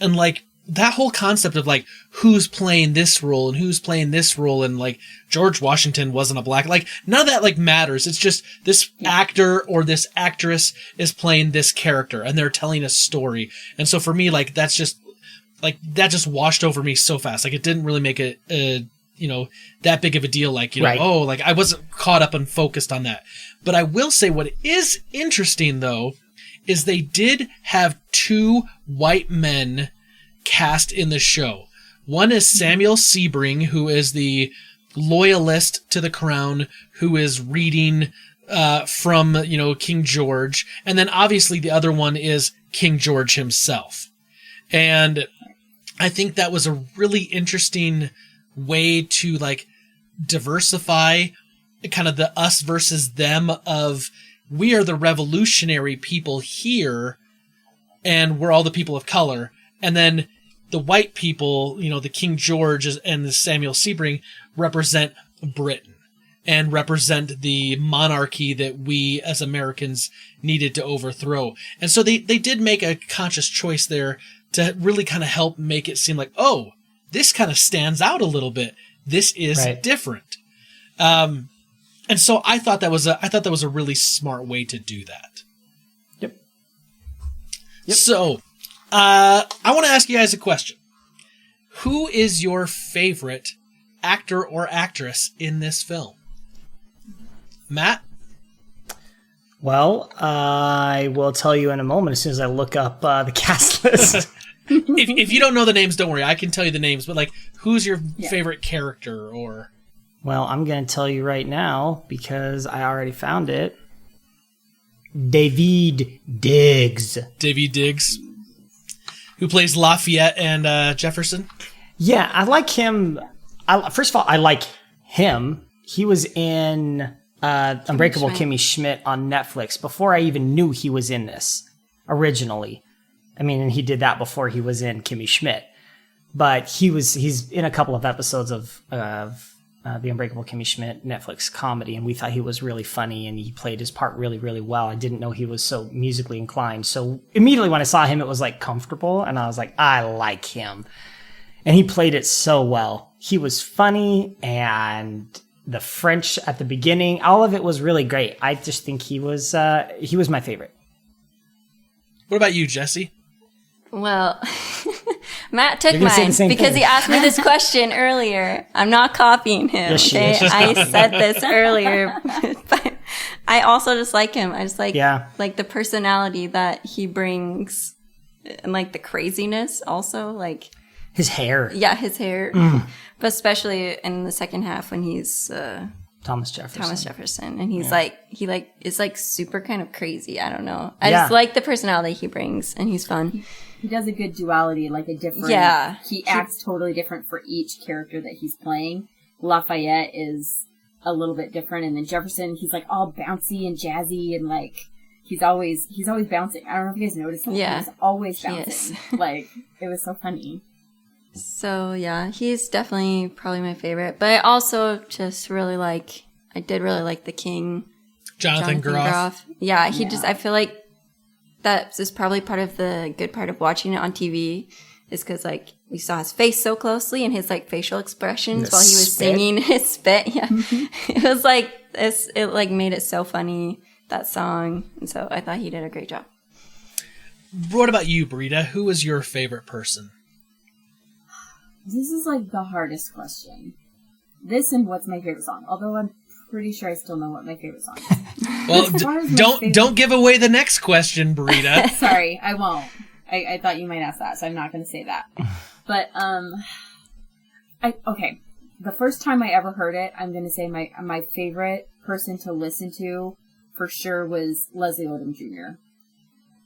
And, like, that whole concept of, like, who's playing this role and who's playing this role, and, like, George Washington wasn't a black, like, none of that, like, matters. It's just this actor or this actress is playing this character and they're telling a story. And so for me, like, that just washed over me so fast. Like, it didn't really make a you know, that big of a deal. Like, you know, oh, like, I wasn't caught up and focused on that. But I will say what is interesting, though, is they did have two white men cast in the show. One is Samuel Sebring, who is the loyalist to the crown, who is reading from, you know, King George. And then obviously the other one is King George himself. And I think that was a really interesting way to, like, diversify kind of the us versus them of, we are the revolutionary people here and we're all the people of color. And then the white people, the King George and the Samuel Sebring represent Britain and represent the monarchy that we as Americans needed to overthrow. And so they did make a conscious choice there to really kind of help make it seem like, oh, this kind of stands out a little bit. This is different. And so I thought that was a really smart way to do that. Yep. So, I want to ask you guys a question. Who is your favorite actor or actress in this film? Matt? Well, I will tell you in a moment as soon as I look up the cast list. if you don't know the names, don't worry. I can tell you the names, but who's your favorite character or... Well, I'm going to tell you right now because I already found it. David Diggs. David Diggs, who plays Lafayette and Jefferson. Yeah, I like him. First of all, I like him. He was in Unbreakable Kimmy Schmidt on Netflix before I even knew he was in this originally. I mean, and he did that before he was in Kimmy Schmidt. But he's in a couple of episodes of the Unbreakable Kimmy Schmidt Netflix comedy, and we thought he was really funny, and he played his part really, really well. I didn't know he was so musically inclined. So immediately when I saw him, it was comfortable, and I was like, I like him. And he played it so well. He was funny, and the French at the beginning, all of it was really great. I just think he was my favorite. What about you, Jessie? Well, Matt took mine because he asked me this question earlier. I'm not copying him. Yes, she okay? is. I said this earlier, but I also just like him. I just like the personality that he brings and the craziness also. His hair. Yeah, his hair. But especially in the second half when he's Thomas Jefferson. And he's is super kind of crazy. I don't know. I just like the personality he brings, and he's fun. He does a good duality, a different... Yeah. He acts totally different for each character that he's playing. Lafayette is a little bit different, and then Jefferson, he's all bouncy and jazzy, and he's always bouncing. I don't know if you guys noticed that. Yeah. He's always bouncing. It was so funny. So yeah, he's definitely probably my favorite. But I also just really I did really like the King. Jonathan Groff. Yeah, I feel like that is probably part of the good part of watching it on TV is because we saw his face so closely and his facial expressions while he was singing his spit. Yeah, it was it made it so funny, that song, and so I thought he did a great job. What about you, Britta? Who was your favorite person? This is the hardest question. This and what's my favorite song? Although I'm pretty sure I still know what my favorite song is. Well, don't give away the next question, Britta. Sorry, I won't. I thought you might ask that, so I'm not going to say that. But okay. The first time I ever heard it, I'm going to say my favorite person to listen to for sure was Leslie Odom Jr.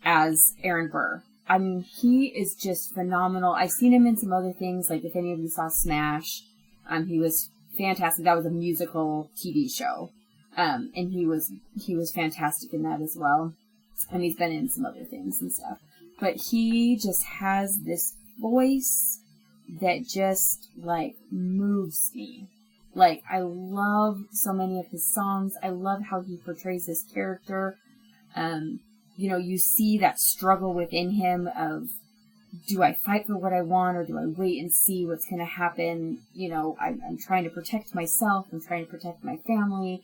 as Aaron Burr. I mean, he is just phenomenal. I've seen him in some other things, if any of you saw Smash, he was fantastic. That was a musical TV show. And he was fantastic in that as well. And he's been in some other things and stuff. But he just has this voice that just, moves me. I love so many of his songs. I love how he portrays his character. You see that struggle within him of, do I fight for what I want or do I wait and see what's going to happen? I'm trying to protect myself. I'm trying to protect my family.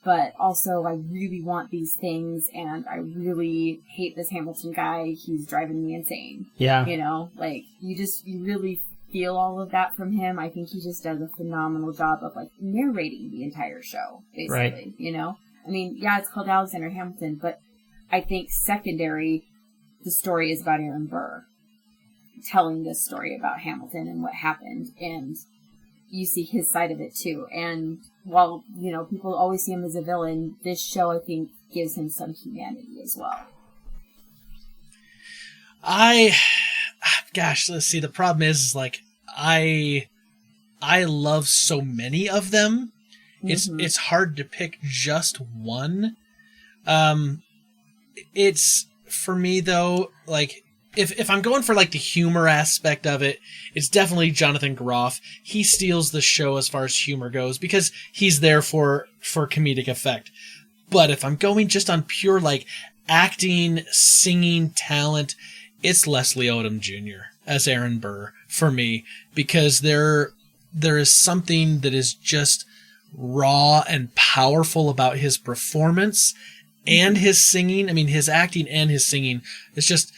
But also I really want these things and I really hate this Hamilton guy. He's driving me insane. Yeah. You really feel all of that from him. I think he just does a phenomenal job of narrating the entire show, basically. Right. I mean, yeah, it's called Alexander Hamilton, but I think secondary, the story is about Aaron Burr telling this story about Hamilton and what happened, and you see his side of it too. And while, people always see him as a villain, this show, I think, gives him some humanity as well. Let's see, the problem is, I love so many of them. Mm-hmm. It's hard to pick just one. It's, for me though, if I'm going for like the humor aspect of it, it's definitely Jonathan Groff. He steals the show as far as humor goes because he's there for comedic effect. But if I'm going just on pure like acting, singing talent, it's Leslie Odom Jr. as Aaron Burr for me, because there is something that is just raw and powerful about his performance and his singing. I mean, his acting and his singing. It's just,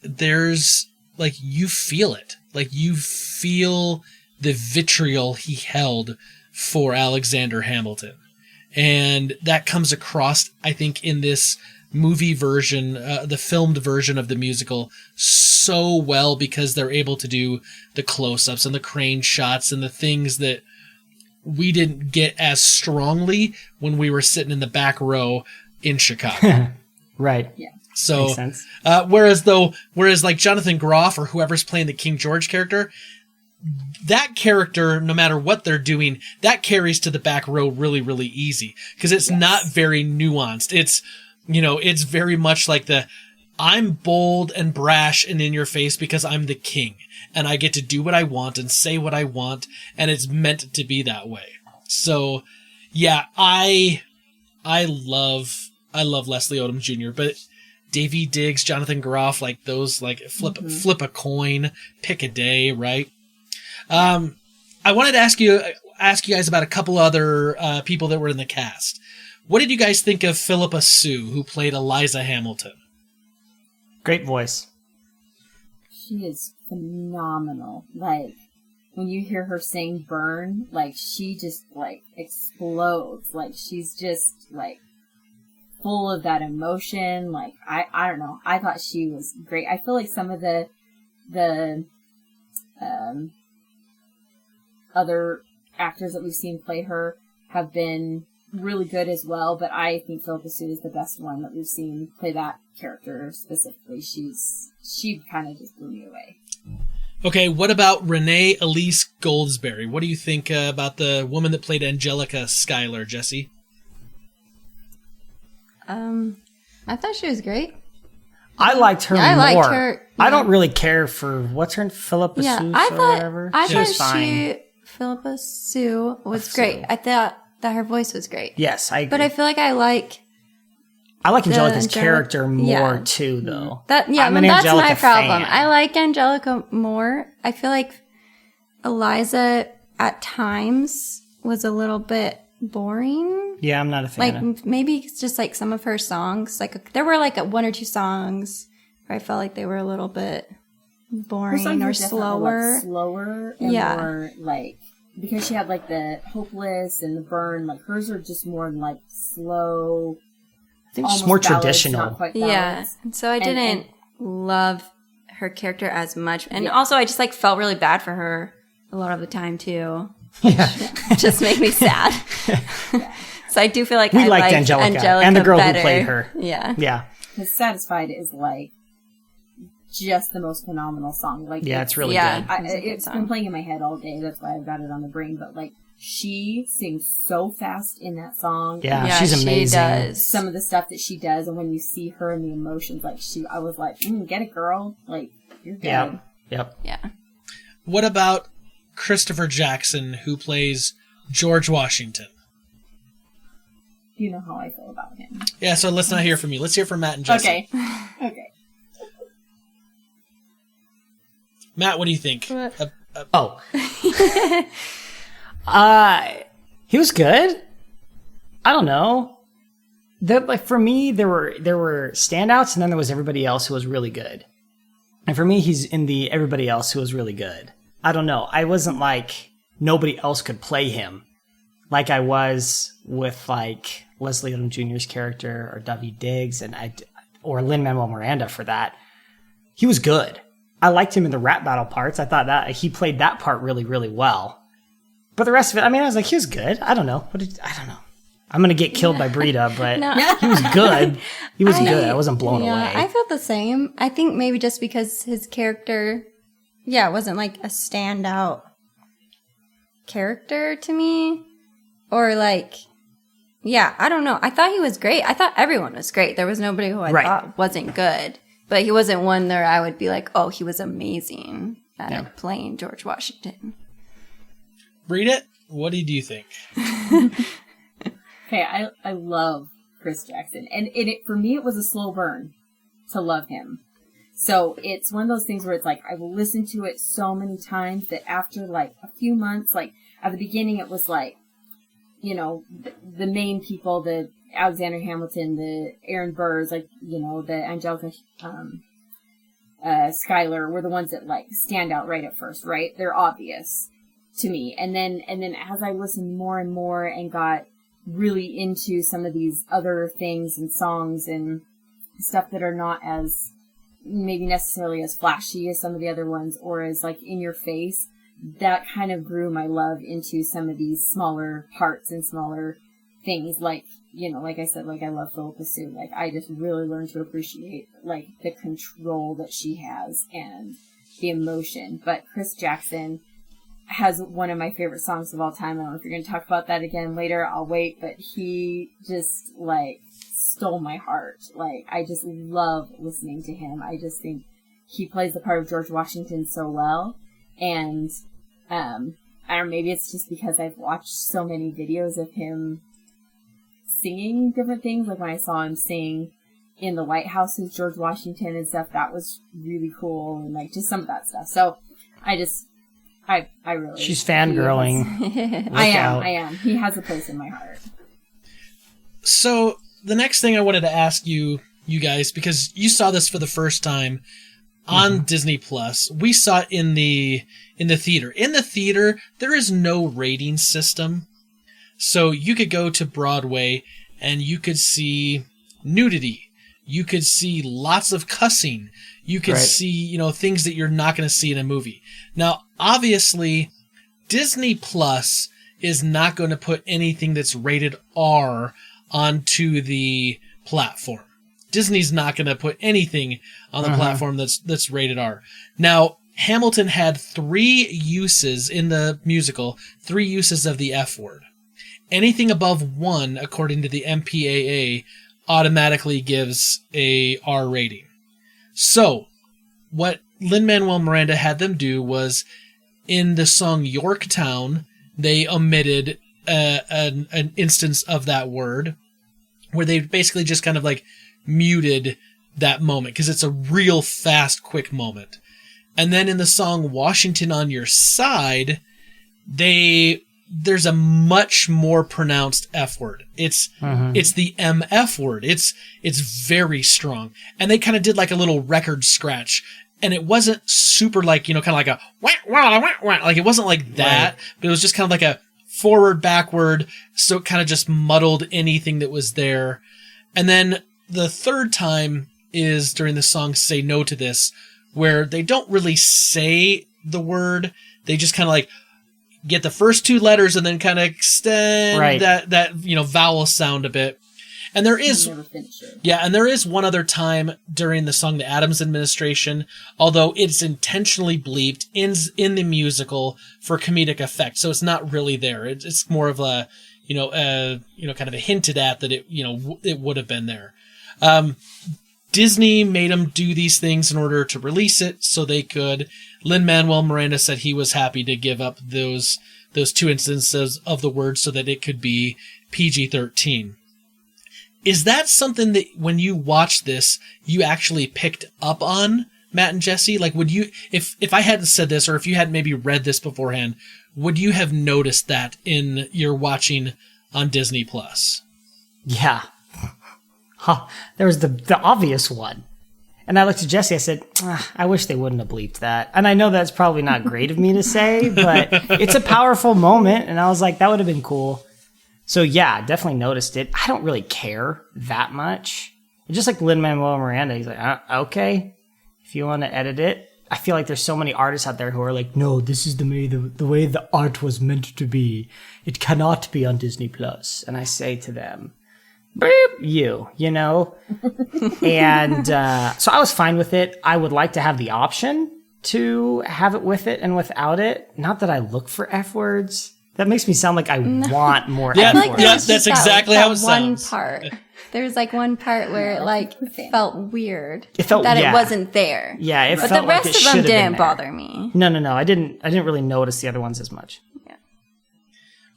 there's like, you feel it. Like, you feel the vitriol he held for Alexander Hamilton. And that comes across, I think, in this movie version, the filmed version of the musical, so well, because they're able to do the close-ups and the crane shots and the things that we didn't get as strongly when we were sitting in the back row in Chicago. Right. Yeah. So, makes sense. Whereas like Jonathan Groff or whoever's playing the King George character, that character, no matter what they're doing, that carries to the back row really, really easy, because it's not very nuanced. It's, it's very much like I'm bold and brash and in your face because I'm the king and I get to do what I want and say what I want, and it's meant to be that way. So yeah, I love Leslie Odom Jr., but Davy Diggs, Jonathan Groff, like those, like flip a coin, pick a day, right? I wanted to ask you guys about a couple other people that were in the cast. What did you guys think of Philippa Sue, who played Eliza Hamilton? Great voice. She is phenomenal. Like, when you hear her sing Burn, like, she just, like, explodes. Like, she's just, like, full of that emotion. Like, I don't know. I thought she was great. I feel like some of the other actors that we've seen play her have been really good as well, but I think Philippa Sue is the best one that we've seen play that character specifically. She kind of just blew me away. Okay, what about Renee Elise Goldsberry? What do you think about the woman that played Angelica Schuyler, Jessie? I thought she was great. I liked her more. I liked her. Yeah. I don't really care for what's her name, Philippa Sue or whatever. I thought fine. Philippa Sue was great. I thought that her voice was great. Yes, I agree. But I feel like I like Angelica's character more too, though. That's my problem. I like Angelica more. I feel like Eliza at times was a little bit boring. Yeah, I'm not a fan. Like, maybe it's just like some of her songs. Like, there were like one or two songs where I felt like they were a little bit boring or slower. Slower and more like, because she had like the Hopeless and the Burn, like hers are just more like slow. I think it's more traditional. Yeah. And so I didn't love her character as much. And also I just like felt really bad for her a lot of the time too. Yeah. Just make me sad. So I do feel like I liked Angelica and the girl who played her. Yeah. Yeah. Because Satisfied is like just the most phenomenal song. Like, it's really good. It's been playing in my head all day. That's why I've got it on the brain. But like, she sings so fast in that song. Yeah, she's amazing. She does. Some of the stuff that she does, and when you see her and the emotions, like I was like, get it, girl. Like, you're good. Yep. Yeah. What about Christopher Jackson, who plays George Washington? You know how I feel about him. Yeah, so let's not hear from you. Let's hear from Matt and Jessie. Okay. Matt, what do you think? He was good. I don't know. Like, for me, there were standouts, and then there was everybody else who was really good. And for me, he's in the everybody else who was really good. I don't know. I wasn't like nobody else could play him, like I was with like Leslie Odom Jr.'s character or Daveed Diggs or Lin-Manuel Miranda for that. He was good. I liked him in the rap battle parts. I thought that he played that part really, really well. But the rest of it, I mean, I was like, he was good. I don't know. I don't know. I'm going to get killed by Britta, but he was good. He was good. I wasn't blown away. I felt the same. I think maybe just because his character, wasn't like a standout character to me. Or like, I don't know. I thought he was great. I thought everyone was great. There was nobody who I thought wasn't good. But he wasn't one that I would be like, oh, he was amazing at playing George Washington. Britta, what do you think? Okay, I love Chris Jackson. And for me, it was a slow burn to love him. So it's one of those things where it's like, I've listened to it so many times that after like a few months, like at the beginning, it was like, you know, the main people, the Alexander Hamilton, the Aaron Burrs, like, you know, the Angelica Schuyler were the ones that like stand out right at first, right? They're obvious to me. And then as I listened more and more and got really into some of these other things and songs and stuff that are not as maybe necessarily as flashy as some of the other ones or as like in your face, that kind of grew my love into some of these smaller parts and smaller things. Like, you know, like I said, like I love Philippa Sue. Like I just really learned to appreciate like the control that she has and the emotion. But Chris Jackson has one of my favorite songs of all time. I don't know if you're going to talk about that again later. I'll wait. But he just like stole my heart. Like I just love listening to him. I just think he plays the part of George Washington so well. And I don't know, maybe it's just because I've watched so many videos of him singing different things. Like when I saw him sing in the White House with George Washington and stuff, that was really cool. And like just some of that stuff. So I really... She's fangirling. I am. He has a place in my heart. So the next thing I wanted to ask you guys, because you saw this for the first time on Disney Plus. We saw it in the theater. In the theater, there is no rating system. So you could go to Broadway and you could see nudity. You could see lots of cussing. You could see, you know, things that you're not going to see in a movie. Now, obviously, Disney Plus is not going to put anything that's rated R onto the platform. Disney's not going to put anything on the platform that's rated R. Now, Hamilton had 3 uses in the musical, 3 uses of the F word. Anything above 1, according to the MPAA, automatically gives a R rating. So, what Lin-Manuel Miranda had them do was, in the song Yorktown, they omitted an instance of that word, where they basically just kind of like muted that moment, because it's a real fast, quick moment. And then in the song Washington on Your Side, there's a much more pronounced F word. It's the MF word. It's very strong. And they kind of did like a little record scratch. And it wasn't super like, you know, kind of like a wah, wah, wah, wah. Like it wasn't like that, but it was just kind of like a forward, backward. So it kind of just muddled anything that was there. And then the third time is during the song Say No to This, where they don't really say the word. They just kind of like get the first 2 letters and then kind of extend that you know, vowel sound a bit. And there is and there is one other time during the song The Addams Administration, although it's intentionally bleeped in the musical for comedic effect. So it's not really there. It's more of a, you know, kind of a hinted at that it would have been there. Disney made them do these things in order to release it so they could. Lin-Manuel Miranda said he was happy to give up those 2 instances of the word so that it could be PG-13. Is that something that when you watched this, you actually picked up on, Matt and Jessie? Like, would you, if I hadn't said this, or if you hadn't maybe read this beforehand, would you have noticed that in your watching on Disney Plus? Yeah. There was the obvious one. And I looked at Jessie, I said, I wish they wouldn't have bleeped that. And I know that's probably not great of me to say, but it's a powerful moment. And I was like, that would have been cool. So yeah, definitely noticed it. I don't really care that much. Just like Lin-Manuel Miranda, he's like, okay, if you want to edit it. I feel like there's so many artists out there who are like, no, this is the way the art was meant to be. It cannot be on Disney Plus. And I say to them, beep, you know? And so I was fine with it. I would like to have the option to have it with it and without it. Not that I look for F words, That makes me sound like I want more Yeah, F like words. yeah, was that's just that- exactly that how it one sounds. part. There was like one part where it like felt weird. It felt that yeah. it wasn't there. Yeah, it But felt the like rest it of should them have been didn't there. bother me. No. I didn't really notice the other ones as much.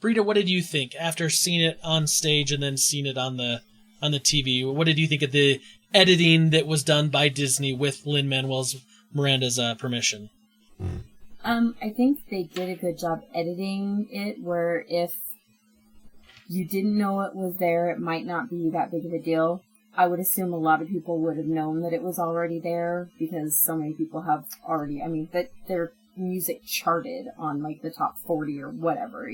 Britta, what did you think after seeing it on stage and then seeing it on the TV? What did you think of the editing that was done by Disney with Lin-Manuel Miranda's permission? I think they did a good job editing it, where if you didn't know it was there, it might not be that big of a deal. I would assume a lot of people would have known that it was already there, because so many people have already, that their music charted on like the top 40 or whatever,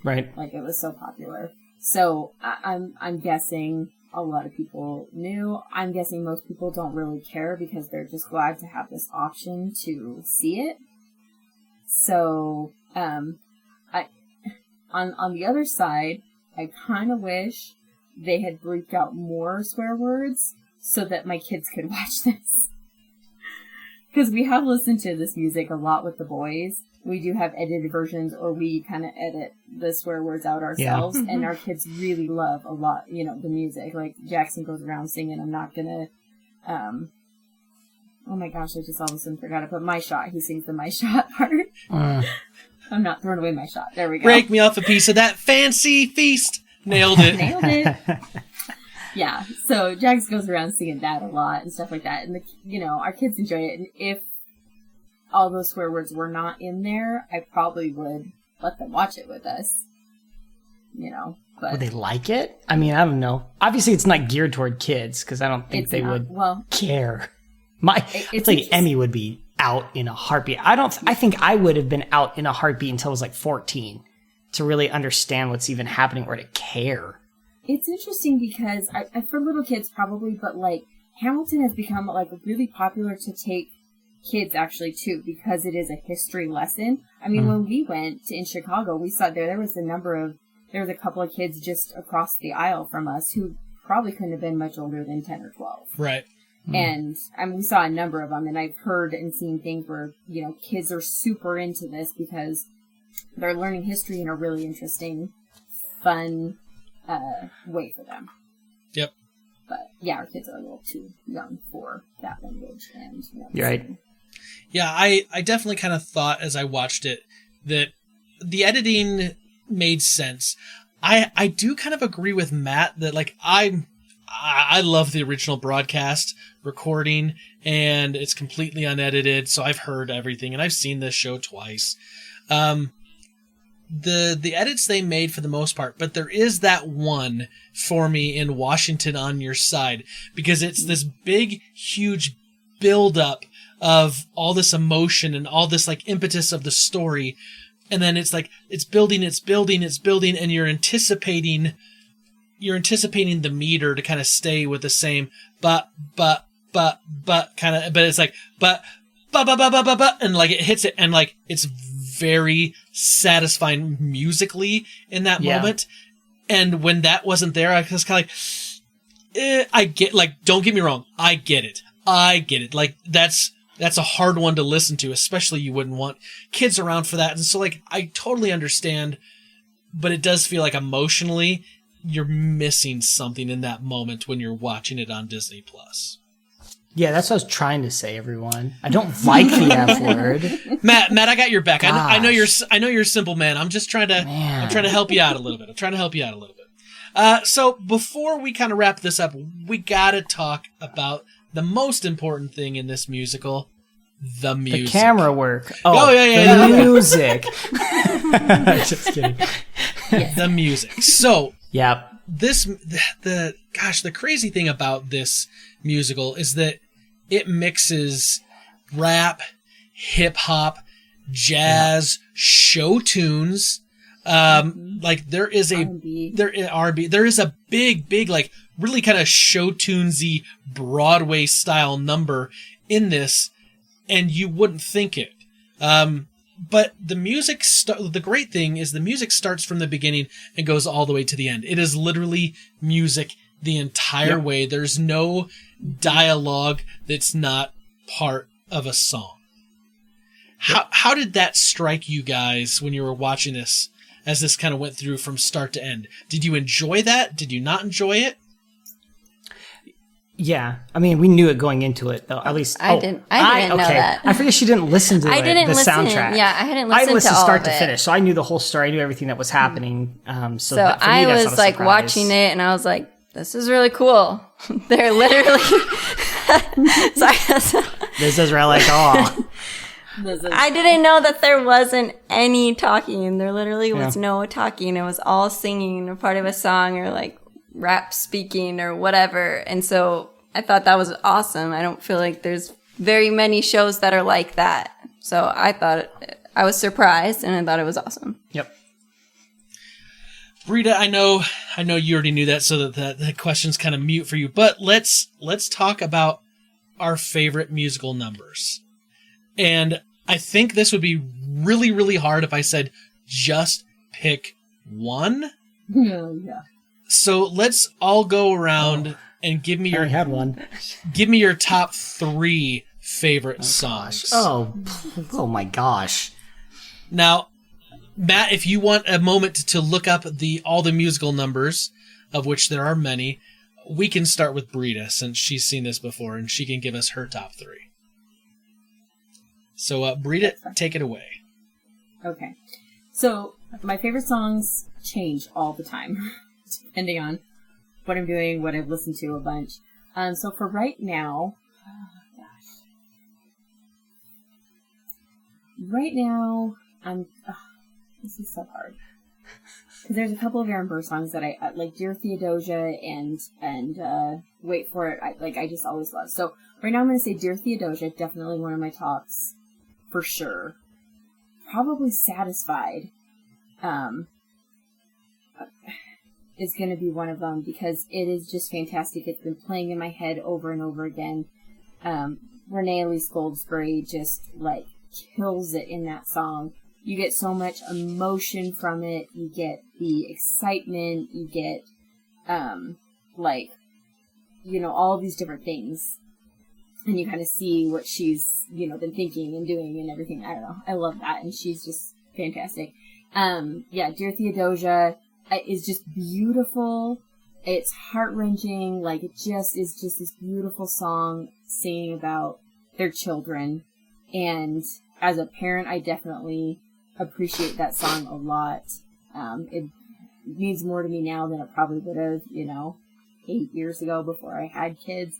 Right. like it was so popular. So I'm guessing a lot of people knew. I'm guessing most people don't really care because they're just glad to have this option to see it. So, on the other side, I kind of wish they had bleeped out more swear words so that my kids could watch this. Because we have listened to this music a lot with the boys. We do have edited versions, or we kind of edit the swear words out ourselves, and our kids really love a lot, the music. Like, Jackson goes around singing, I'm not gonna, oh my gosh, I just all of a sudden forgot to put My Shot. He sings the My Shot part. I'm not throwing away My Shot. There we go. Break me off a piece of that fancy feast. Nailed it. Nailed it. Yeah, so Jax goes around singing that a lot and stuff like that. And, our kids enjoy it. And if all those swear words were not in there, I probably would let them watch it with us. But Would they like it? I don't know. Obviously, it's not geared toward kids, because I don't think it's they not. would Well, care. it's Like Emmy would be out in a heartbeat. I think I would have been out in a heartbeat until I was like 14 to really understand what's even happening or to care. it's interesting because I for little kids probably, but like Hamilton has become like really popular to take kids actually too, because it is a history lesson. When we went in Chicago, we saw there was a couple of kids just across the aisle from us who probably couldn't have been much older than 10 or 12. Right. And we saw a number of them, and I've heard and seen things where, kids are super into this because they're learning history in a really interesting, fun way for them. Yep. But yeah, our kids are a little too young for that language. And You're right. Yeah, I definitely kind of thought as I watched it that the editing made sense. I do kind of agree with Matt that like I love the original broadcast recording, and it's completely unedited, so I've heard everything, and I've seen this show twice. The edits they made for the most part, but there is that one for me in Washington on Your Side, because it's this big, huge buildup of all this emotion and all this like impetus of the story, and then it's like it's building, and you're anticipating the meter to kind of stay with the same but kind of, but it's like but and like it hits it, and like it's very satisfying musically in that moment. And when that wasn't there, I was kind of like, I get, like, don't get me wrong, I get it. Like that's a hard one to listen to, especially you wouldn't want kids around for that. And so like I totally understand, but it does feel like emotionally you're missing something in that moment when you're watching it on Disney Plus. Yeah, that's what I was trying to say, everyone. I don't like the F word. Matt, I got your back. I know you're a simple man. I'm just trying to help you out a little bit. So before we kind of wrap this up, we got to talk about the most important thing in this musical, the music. The camera work. Yeah. Music. Just kidding. The music. So, yep. The crazy thing about this musical is that it mixes rap, hip hop, jazz, show tunes. Like there is R&B. There is a big like really kind of show tunesy Broadway style number in this, and you wouldn't think it. But the music, the great thing is the music starts from the beginning and goes all the way to the end. It is literally music the entire way. There's no dialogue that's not part of a song. How did that strike you guys when you were watching this as this kind of went through from start to end. Did you enjoy that? Did you not enjoy it? Yeah, I mean, we knew it going into it, though. At least I didn't know that. I forget she didn't listen to I didn't listen. soundtrack. Yeah, I hadn't listened I listened to all start of to it. finish, so I knew the whole story. I knew everything that was happening. So So for me, I that's was not a like surprise. watching it, and I was like, "This is really cool." They're literally. Sorry. This is really cool. I didn't know that there wasn't any talking. There literally was no talking. It was all singing or part of a song or like rap speaking or whatever. And so I thought that was awesome. I don't feel like there's very many shows that are like that. So I was surprised and I thought it was awesome. Yep. Britta, I know you already knew that, so that question's kind of mute for you. But let's talk about our favorite musical numbers. And I think this would be really, really hard if I said just pick one. Yeah. So let's all go around and give me I already had one. give me your top 3 favorite songs. Oh my gosh. Now, Matt, if you want a moment to look up all the musical numbers, of which there are many, we can start with Britta, since she's seen this before, and she can give us her top 3. So, Britta, take it away. Okay. So, my favorite songs change all the time, depending on what I'm doing, what I've listened to a bunch. So for right now, this is so hard. Because there's a couple of Aaron Burr songs that I like, Dear Theodosia and Wait for It, I just always love. So right now I'm going to say Dear Theodosia, definitely one of my tops, for sure. Probably Satisfied is going to be one of them, because it is just fantastic. It's been playing in my head over and over again. Renee Elise Goldsberry just, kills it in that song. You get so much emotion from it. You get the excitement. You get, all these different things. And you kind of see what she's, been thinking and doing and everything. I don't know. I love that. And she's just fantastic. Dear Theodosia is just beautiful. It's heart-wrenching. It just is just this beautiful song singing about their children. And as a parent, I definitely appreciate that song a lot. It means more to me now than it probably would have, 8 years ago before I had kids.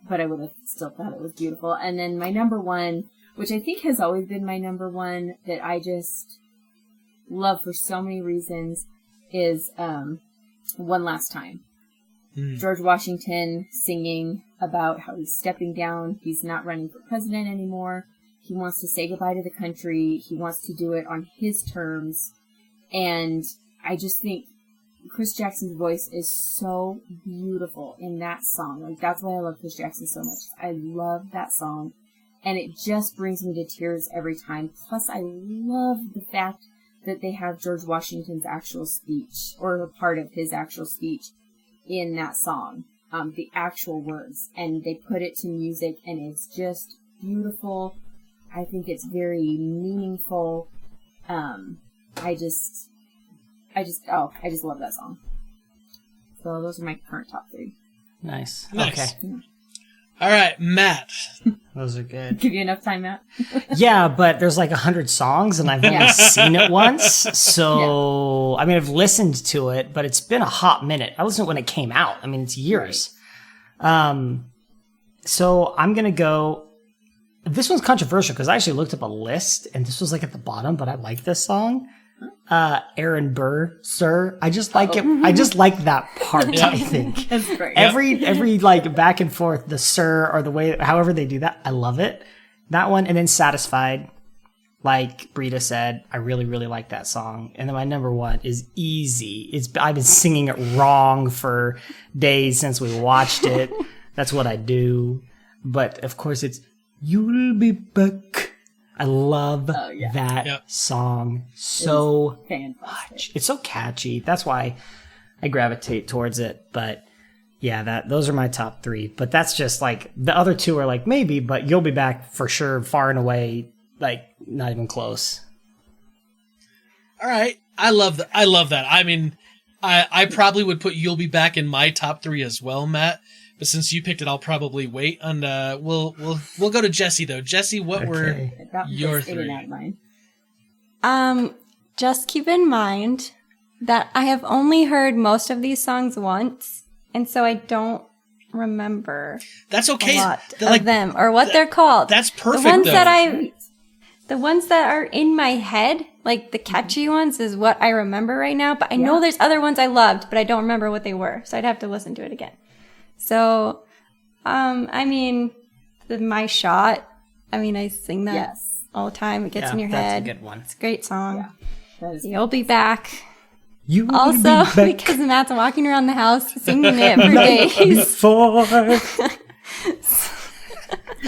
But I would have still thought it was beautiful. And then my number one, which I think has always been my number one, that I just love for so many reasons, is One Last Time. George Washington singing about how he's stepping down. He's not running for president anymore. He wants to say goodbye to the country. He wants to do it on his terms. And I just think Chris Jackson's voice is so beautiful in that song. That's why I love Chris Jackson so much. I love that song. And it just brings me to tears every time. Plus, I love the fact that they have George Washington's actual speech, or a part of his actual speech, in that song. The actual words. And they put it to music, and it's just beautiful. I think it's very meaningful. I just love that song. So those are my current top 3. Nice. Nice. Okay. All right, Matt. Those are good. Give you enough time, Matt? Yeah, but there's 100 songs and I've only seen it once. So, I mean, I've listened to it, but it's been a hot minute. I listened to it when it came out. I mean, it's years. Right. So I'm going to go. This one's controversial because I actually looked up a list and this was at the bottom, but I like this song. Aaron Burr, Sir. I just like it. I just like that part, I think. That's great. Every back and forth, the Sir or the way, however they do that, I love it. That one, and then Satisfied, like Britta said, I really, really like that song. And then my number one is Easy. I've been singing it wrong for days since we watched it. That's what I do. But of course it's You'll Be Back. I love that song so much. It's so catchy. That's why I gravitate towards it. But yeah, those are my top 3. But that's just the other 2 are maybe, but You'll Be Back for sure, far and away, not even close. All right. I love that. I mean, I probably would put "You'll Be Back" in my top 3 as well, Matt. But since you picked it, I'll probably wait. And we'll go to Jessie though. Jessie, what were your 3? Just keep in mind that I have only heard most of these songs once, and so I don't remember. That's okay. A lot of them or what they're called. That's perfect. The ones that are in my head, like the catchy ones, is what I remember right now. But I know there's other ones I loved, but I don't remember what they were, so I'd have to listen to it again. So, I mean, My Shot. I mean, I sing that all the time. It gets in your head. That's a good one. It's a great song. Yeah, You'll Be Back. You Also, be back because Matt's walking around the house singing it for days. before.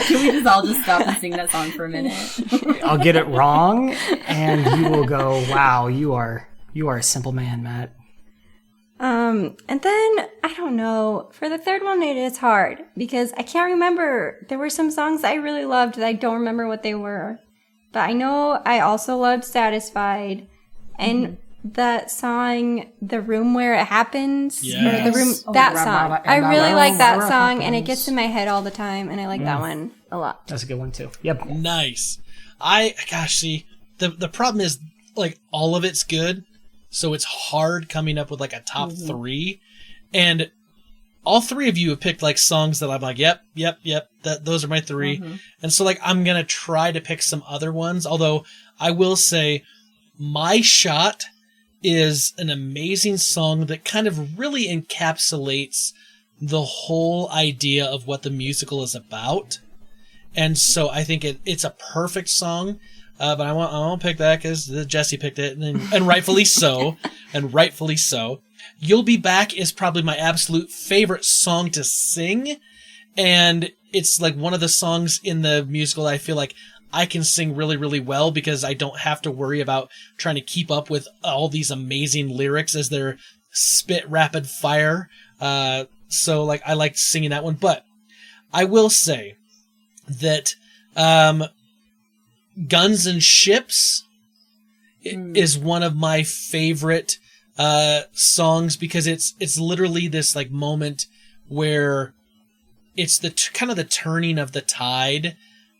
Can we just stop and sing that song for a minute? I'll get it wrong, and you will go, "Wow, you are a simple man, Matt." And then, I don't know, for the third one, it is hard because I can't remember. There were some songs I really loved that I don't remember what they were. But I know I also loved Satisfied and that song, The Room Where It Happens. Yes. Or the room, that song. I really like that song and it gets in my head all the time and I like that one a lot. That's a good one too. Yep. Nice. See, the problem is, like, all of it's good. So it's hard coming up with like a top 3, and all 3 of you have picked like songs that I'm like, yep. Those are my 3, and so like I'm gonna try to pick some other ones. Although I will say, My Shot is an amazing song that kind of really encapsulates the whole idea of what the musical is about, and so I think it's a perfect song. But I won't pick that because Jessie picked it, and rightfully so. And rightfully so. You'll Be Back is probably my absolute favorite song to sing, and it's like one of the songs in the musical that I feel like I can sing really, really well because I don't have to worry about trying to keep up with all these amazing lyrics as they're spit rapid fire. So like I like singing that one, but I will say that Guns and Ships is one of my favorite songs because it's literally this like moment where it's the kind of the turning of the tide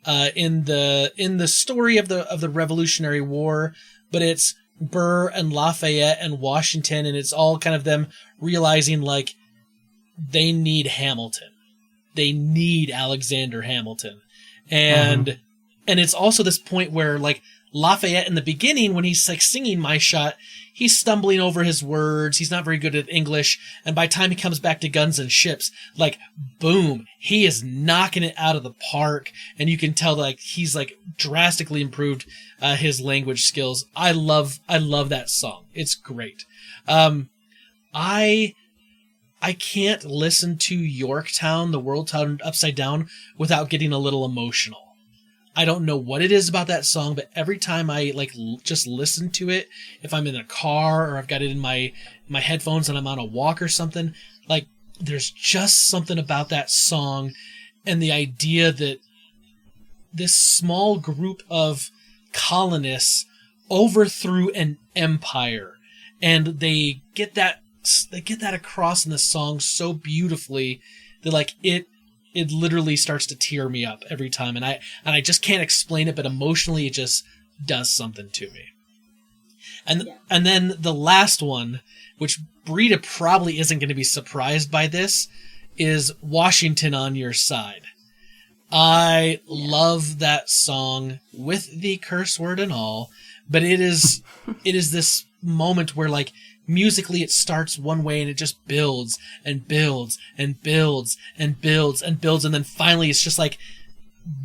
in the story of the Revolutionary War, but it's Burr and Lafayette and Washington, and it's all kind of them realizing like they need Hamilton, they need Alexander Hamilton, and it's also this point where like Lafayette in the beginning, when he's like singing My Shot, he's stumbling over his words. He's not very good at English. And by the time he comes back to Guns and Ships, like, boom, he is knocking it out of the park. And you can tell like he's like drastically improved his language skills. I love that song. It's great. I can't listen to Yorktown, the World Turned Upside Down, without getting a little emotional. I don't know what it is about that song, but every time I like just listen to it, if I'm in a car or I've got it in my headphones and I'm on a walk or something, like there's just something about that song and the idea that this small group of colonists overthrew an empire, and they get that across in the song so beautifully that like it literally starts to tear me up every time, and I just can't explain it, but emotionally it just does something to me. And then the last one, which Britta probably isn't going to be surprised by this, is Washington on Your Side. I love that song with the curse word and all, but it is this moment where like musically it starts one way and it just builds and builds and builds and builds and builds, and then finally it's just like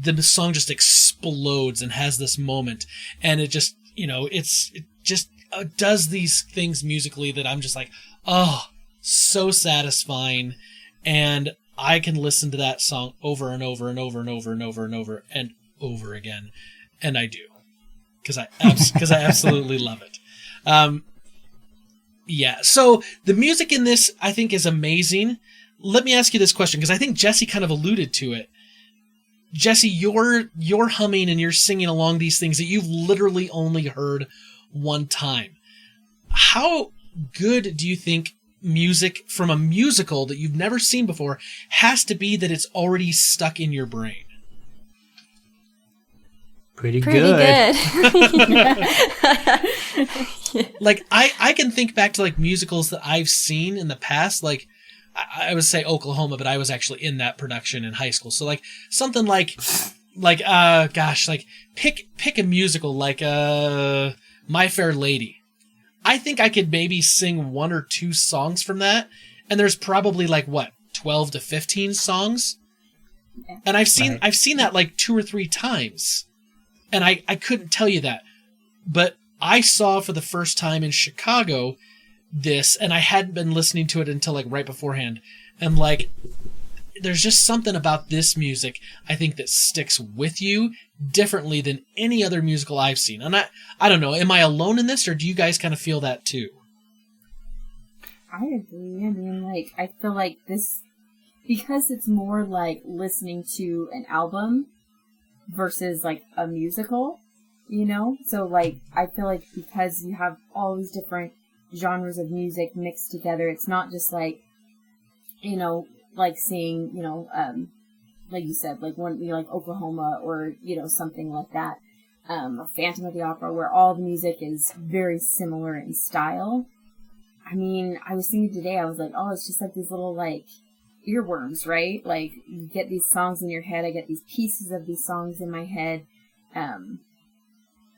the song just explodes and has this moment, and it just, it just does these things musically that I'm just like, oh, so satisfying. And I can listen to that song over and over and over and over and over and over and over again, and I do, because I absolutely love it. Yeah, so the music in this, I think, is amazing. Let me ask you this question, because I think Jessie kind of alluded to it. Jessie, you're humming and you're singing along these things that you've literally only heard one time. how good do you think music from a musical that you've never seen before has to be that it's already stuck in your brain? Pretty Pretty good. good. Like, I can think back to like musicals that I've seen in the past. Like, I would say Oklahoma, but I was actually in that production in high school. So like something like pick a musical like My Fair Lady. I think I could maybe sing 1 or 2 songs from that, and there's probably like 12 to 15 songs. And I've seen that like 2 or 3 times. And I couldn't tell you that. But I saw for the first time in Chicago this, and I hadn't been listening to it until like right beforehand. And like, there's just something about this music, I think, that sticks with you differently than any other musical I've seen. And I don't know, am I alone in this, or do you guys kind of feel that too? I agree. I mean, like, I feel like this, because it's more like listening to an album versus like a musical, you know? So like, I feel like because you have all these different genres of music mixed together, it's not just like, you know, like seeing, you know, like you said, like one, you know, like Oklahoma or, you know, something like that, or Phantom of the Opera, where all the music is very similar in style. I mean, I was thinking today, I was like, oh, it's just like these little like earworms, right? Like, you get these songs in your head, I get these pieces of these songs in my head.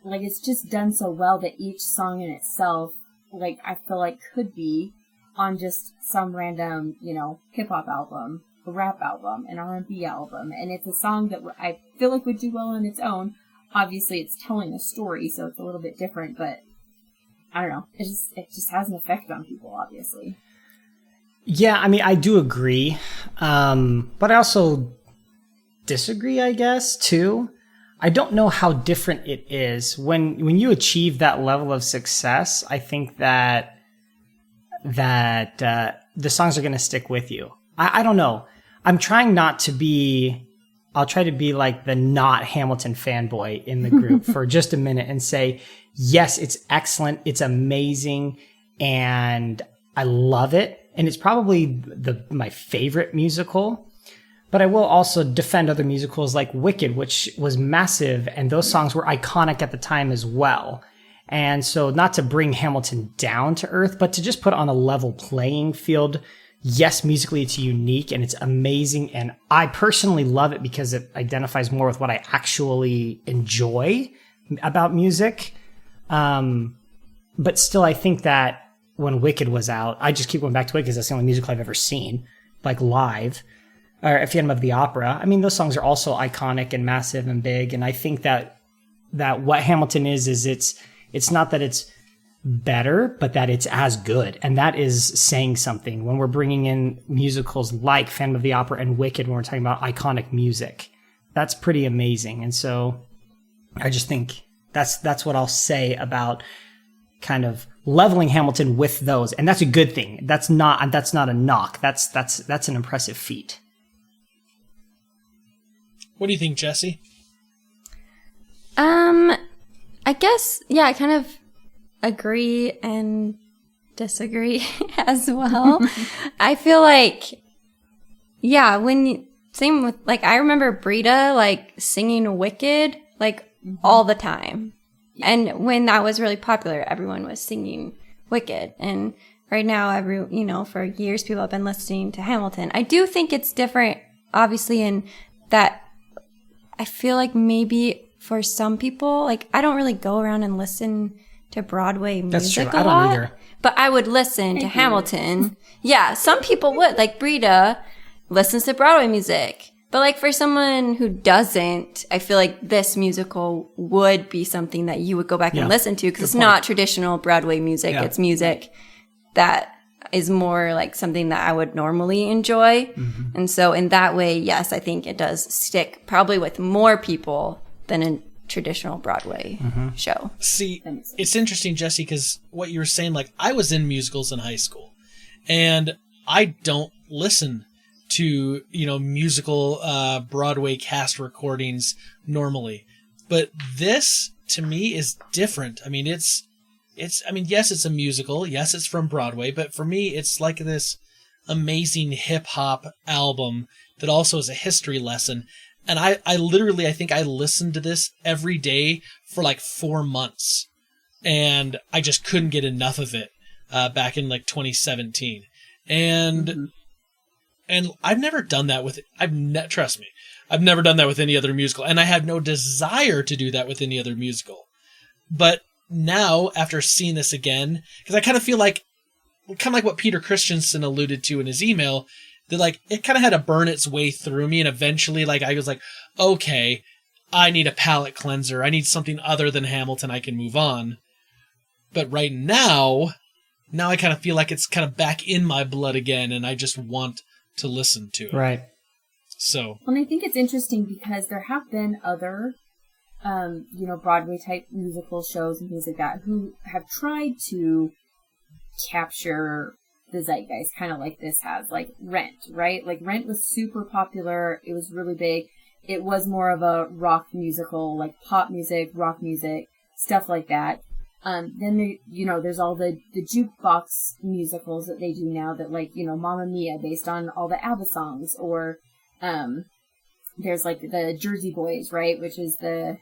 Like, it's just done so well that each song in itself, like, I feel like could be on just some random, you know, hip-hop album, a rap album, an R&B album, and it's a song that I feel like would do well on its own. Obviously, it's telling a story, so it's a little bit different, but I don't know. It just has an effect on people, obviously. Yeah, I mean, I do agree, but I also disagree, I guess, too. I don't know how different it is. When you achieve that level of success, I think that the songs are going to stick with you. I don't know. I'm trying not to be... I'll try to be like the not Hamilton fanboy in the group for just a minute and say, yes, it's excellent, it's amazing, and I love it. And it's probably my favorite musical. But I will also defend other musicals like Wicked, which was massive, and those songs were iconic at the time as well. And so not to bring Hamilton down to earth, but to just put on a level playing field. Yes, musically it's unique and it's amazing, and I personally love it because it identifies more with what I actually enjoy about music. But still, I think that when Wicked was out, I just keep going back to Wicked because that's the only musical I've ever seen, like live, or Phantom of the Opera. I mean, those songs are also iconic and massive and big, and I think that what Hamilton is it's not that it's better, but that it's as good, and that is saying something when we're bringing in musicals like Phantom of the Opera and Wicked when we're talking about iconic music. That's pretty amazing. And so I just think that's what I'll say about kind of leveling Hamilton with those, and that's a good thing. That's not a knock. That's an impressive feat. What do you think, Jessie? I guess, yeah, I kind of agree and disagree as well. I feel like, yeah, same with, like, I remember Britta, like, singing Wicked, like, all the time. And when that was really popular, everyone was singing Wicked. And right now, for years, people have been listening to Hamilton. I do think it's different, obviously, in that I feel like maybe for some people, like, I don't really go around and listen to Broadway music That's true. a I don't lot, either. but I would listen to Hamilton. Yeah, some people would. Like, Britta listens to Broadway music. But, like, for someone who doesn't, I feel like this musical would be something that you would go back and listen to, because it's not traditional Broadway music. Yeah. It's music that is more like something that I would normally enjoy. Mm-hmm. And so in that way, yes, I think it does stick probably with more people than a traditional Broadway show. See, it's interesting, Jessie, because what you were saying, like, I was in musicals in high school, and I don't listen to, musical Broadway cast recordings normally. But this, to me, is different. I mean, yes, it's a musical. Yes, it's from Broadway, but for me, it's like this amazing hip hop album that also is a history lesson. And I think I listened to this every day for like 4 months, and I just couldn't get enough of it back in like 2017. And I've never done that with trust me, I've never done that with any other musical, and I have no desire to do that with any other musical. But now, after seeing this again, because I kind of feel like, what Peter Christensen alluded to in his email, that like it kind of had to burn its way through me, and eventually like I was like, okay, I need a palate cleanser. I need something other than Hamilton. I can move on. But right now I kind of feel like it's kind of back in my blood again, and I just want to listen to it. Right. So. And I think it's interesting because there have been other, Broadway type musical shows and things like that who have tried to capture the zeitgeist, kind of like this has, like Rent, right? Like Rent was super popular. It was really big. It was more of a rock musical, like pop music, rock music, stuff like that. Then there's all the jukebox musicals that they do now that, like, Mamma Mia, based on all the ABBA songs, or there's like the Jersey Boys, right, which is the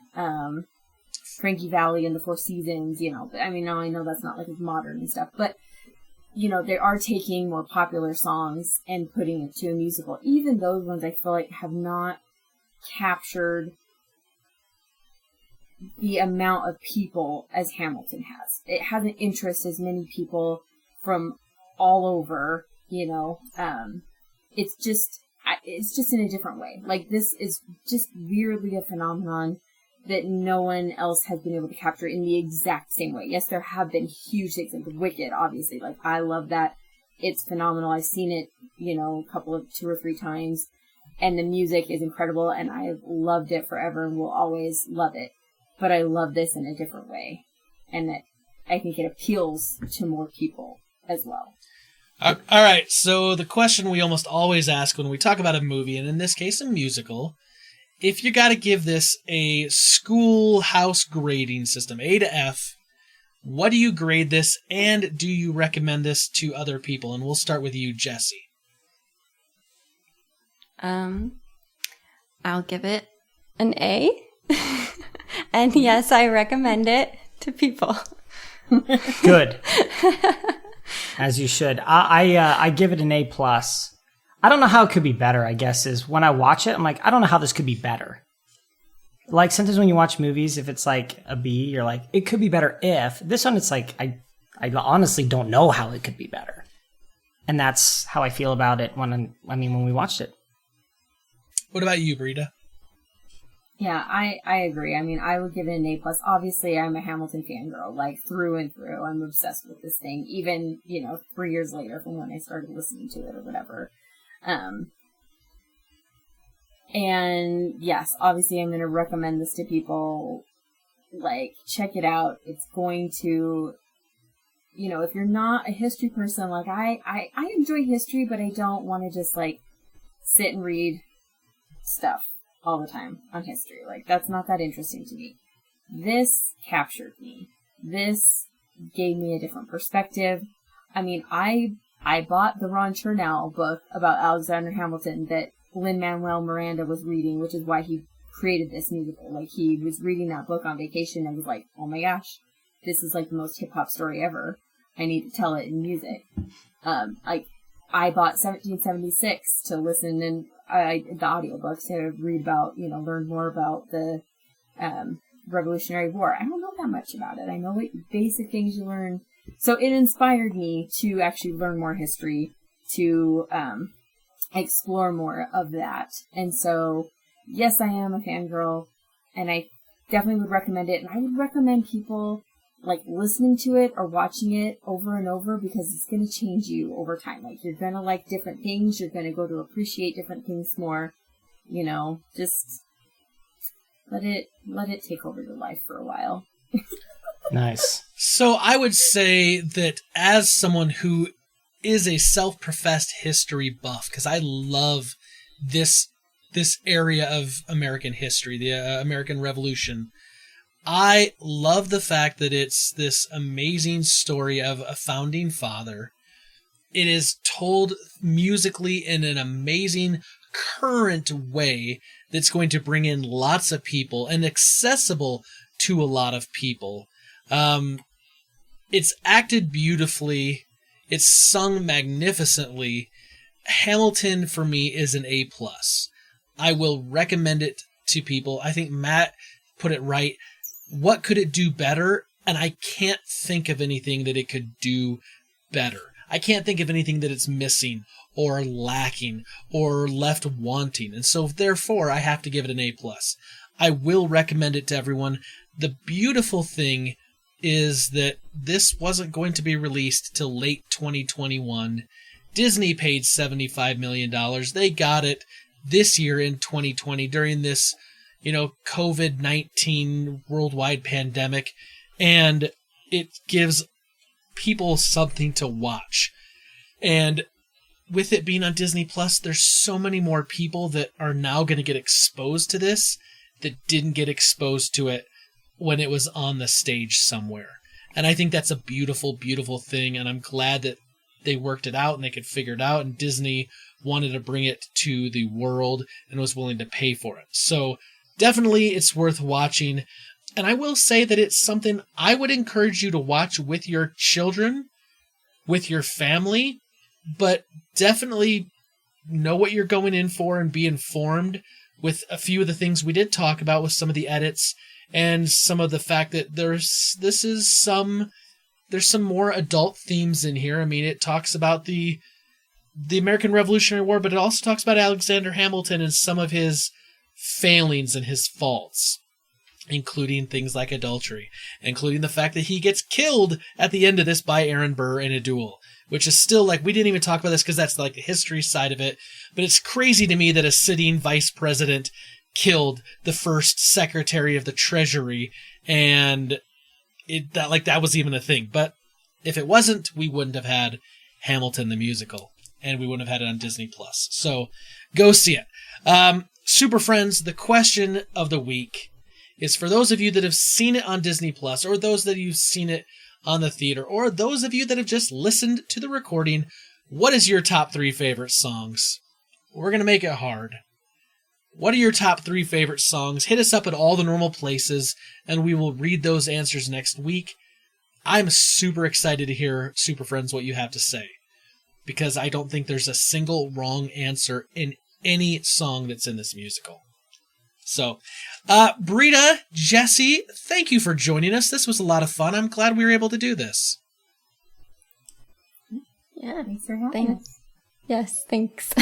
Frankie Valli and the Four Seasons. I know that's not like as modern and stuff, but they are taking more popular songs and putting it to a musical. Even those ones I feel like have not captured the amount of people as Hamilton has. It hasn't interested as many people from all over, it's just in a different way. Like, this is just weirdly a phenomenon that no one else has been able to capture in the exact same way. Yes, there have been huge things, like Wicked, obviously. Like, I love that. It's phenomenal. I've seen it, 2 or 3 times, and the music is incredible, and I've loved it forever and will always love it. But I love this in a different way, and I think it appeals to more people as well. All right, so the question we almost always ask when we talk about a movie, and in this case a musical, if you got to give this a schoolhouse grading system, A to F, what do you grade this, and do you recommend this to other people? And we'll start with you, Jessie. I'll give it an A. And yes, I recommend it to people. Good. As you should. I give it an A+. I don't know how it could be better, I guess, is when I watch it, I'm like, I don't know how this could be better. Like, sometimes when you watch movies, if it's like a B, you're like, it could be better if. This one, it's like, I honestly don't know how it could be better. And that's how I feel about it when we watched it. What about you, Britta? Yeah, I agree. I would give it an A+. Obviously, I'm a Hamilton fangirl, like, through and through. I'm obsessed with this thing, even, 3 years later from when I started listening to it or whatever. And yes, obviously I'm going to recommend this to people. Like, check it out. It's going to, if you're not a history person, like I enjoy history, but I don't want to just like sit and read stuff all the time on history. Like, that's not that interesting to me. This captured me. This gave me a different perspective. I bought the Ron Chernow book about Alexander Hamilton that Lin-Manuel Miranda was reading, which is why he created this musical. Like, he was reading that book on vacation and was like, oh my gosh, this is like the most hip-hop story ever. I need to tell it in music. I bought 1776 to listen and the audiobooks to read about, learn more about the Revolutionary War. I don't know that much about it. I know what basic things you learn. So it inspired me to actually learn more history, to explore more of that. And so, yes, I am a fangirl, and I definitely would recommend it. And I would recommend people like listening to it or watching it over and over, because it's going to change you over time. Like, you're going to like different things. You're going to go to appreciate different things more. Just let it take over your life for a while. Nice. So I would say that as someone who is a self-professed history buff, because I love this area of American history, the American Revolution, I love the fact that it's this amazing story of a founding father. It is told musically in an amazing, current way that's going to bring in lots of people and accessible to a lot of people. It's acted beautifully. It's sung magnificently. Hamilton, for me, is an A+. I will recommend it to people. I think Matt put it right. What could it do better? And I can't think of anything that it could do better. I can't think of anything that it's missing or lacking or left wanting. And so therefore, I have to give it an A+. I will recommend it to everyone. The beautiful thing is that this wasn't going to be released till late 2021. Disney paid $75 million. They got it this year in 2020 during this, COVID-19 worldwide pandemic. And it gives people something to watch. And with it being on Disney Plus, there's so many more people that are now going to get exposed to this that didn't get exposed to it when it was on the stage somewhere. And I think that's a beautiful, beautiful thing. And I'm glad that they worked it out and they could figure it out. And Disney wanted to bring it to the world and was willing to pay for it. So definitely it's worth watching. And I will say that it's something I would encourage you to watch with your children, with your family, but definitely know what you're going in for and be informed with a few of the things we did talk about with some of the edits and some of the fact that there's some more adult themes in here. I mean, it talks about the American Revolutionary War, but it also talks about Alexander Hamilton and some of his failings and his faults, including things like adultery, including the fact that he gets killed at the end of this by Aaron Burr in a duel, which is still we didn't even talk about this because that's the history side of it, but it's crazy to me that a sitting vice president killed the first secretary of the Treasury, and that was even a thing. But if it wasn't, we wouldn't have had Hamilton the musical, and we wouldn't have had it on Disney Plus. So go see it. Super Friends, the question of the week is for those of you that have seen it on Disney Plus, or those that you've seen it on the theater, or those of you that have just listened to the recording, what is your top 3 favorite songs? We're going to make it hard. What are your top 3 favorite songs? Hit us up at all the normal places, and we will read those answers next week. I'm super excited to hear, Super Friends, what you have to say, because I don't think there's a single wrong answer in any song that's in this musical. So, Britta, Jessie, thank you for joining us. This was a lot of fun. I'm glad we were able to do this. Yeah. Thanks for having us. Yes, thanks.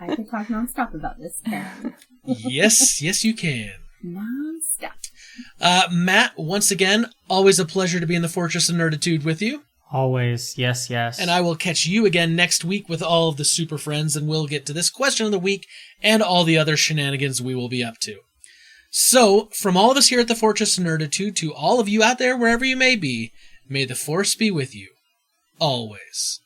I could talk nonstop about this, apparently. Yes, you can. Nonstop. Matt, once again, always a pleasure to be in the Fortress of Nerditude with you. Always. Yes. And I will catch you again next week with all of the Super Friends, and we'll get to this question of the week and all the other shenanigans we will be up to. So, from all of us here at the Fortress of Nerditude to all of you out there, wherever you may be, may the Force be with you. Always.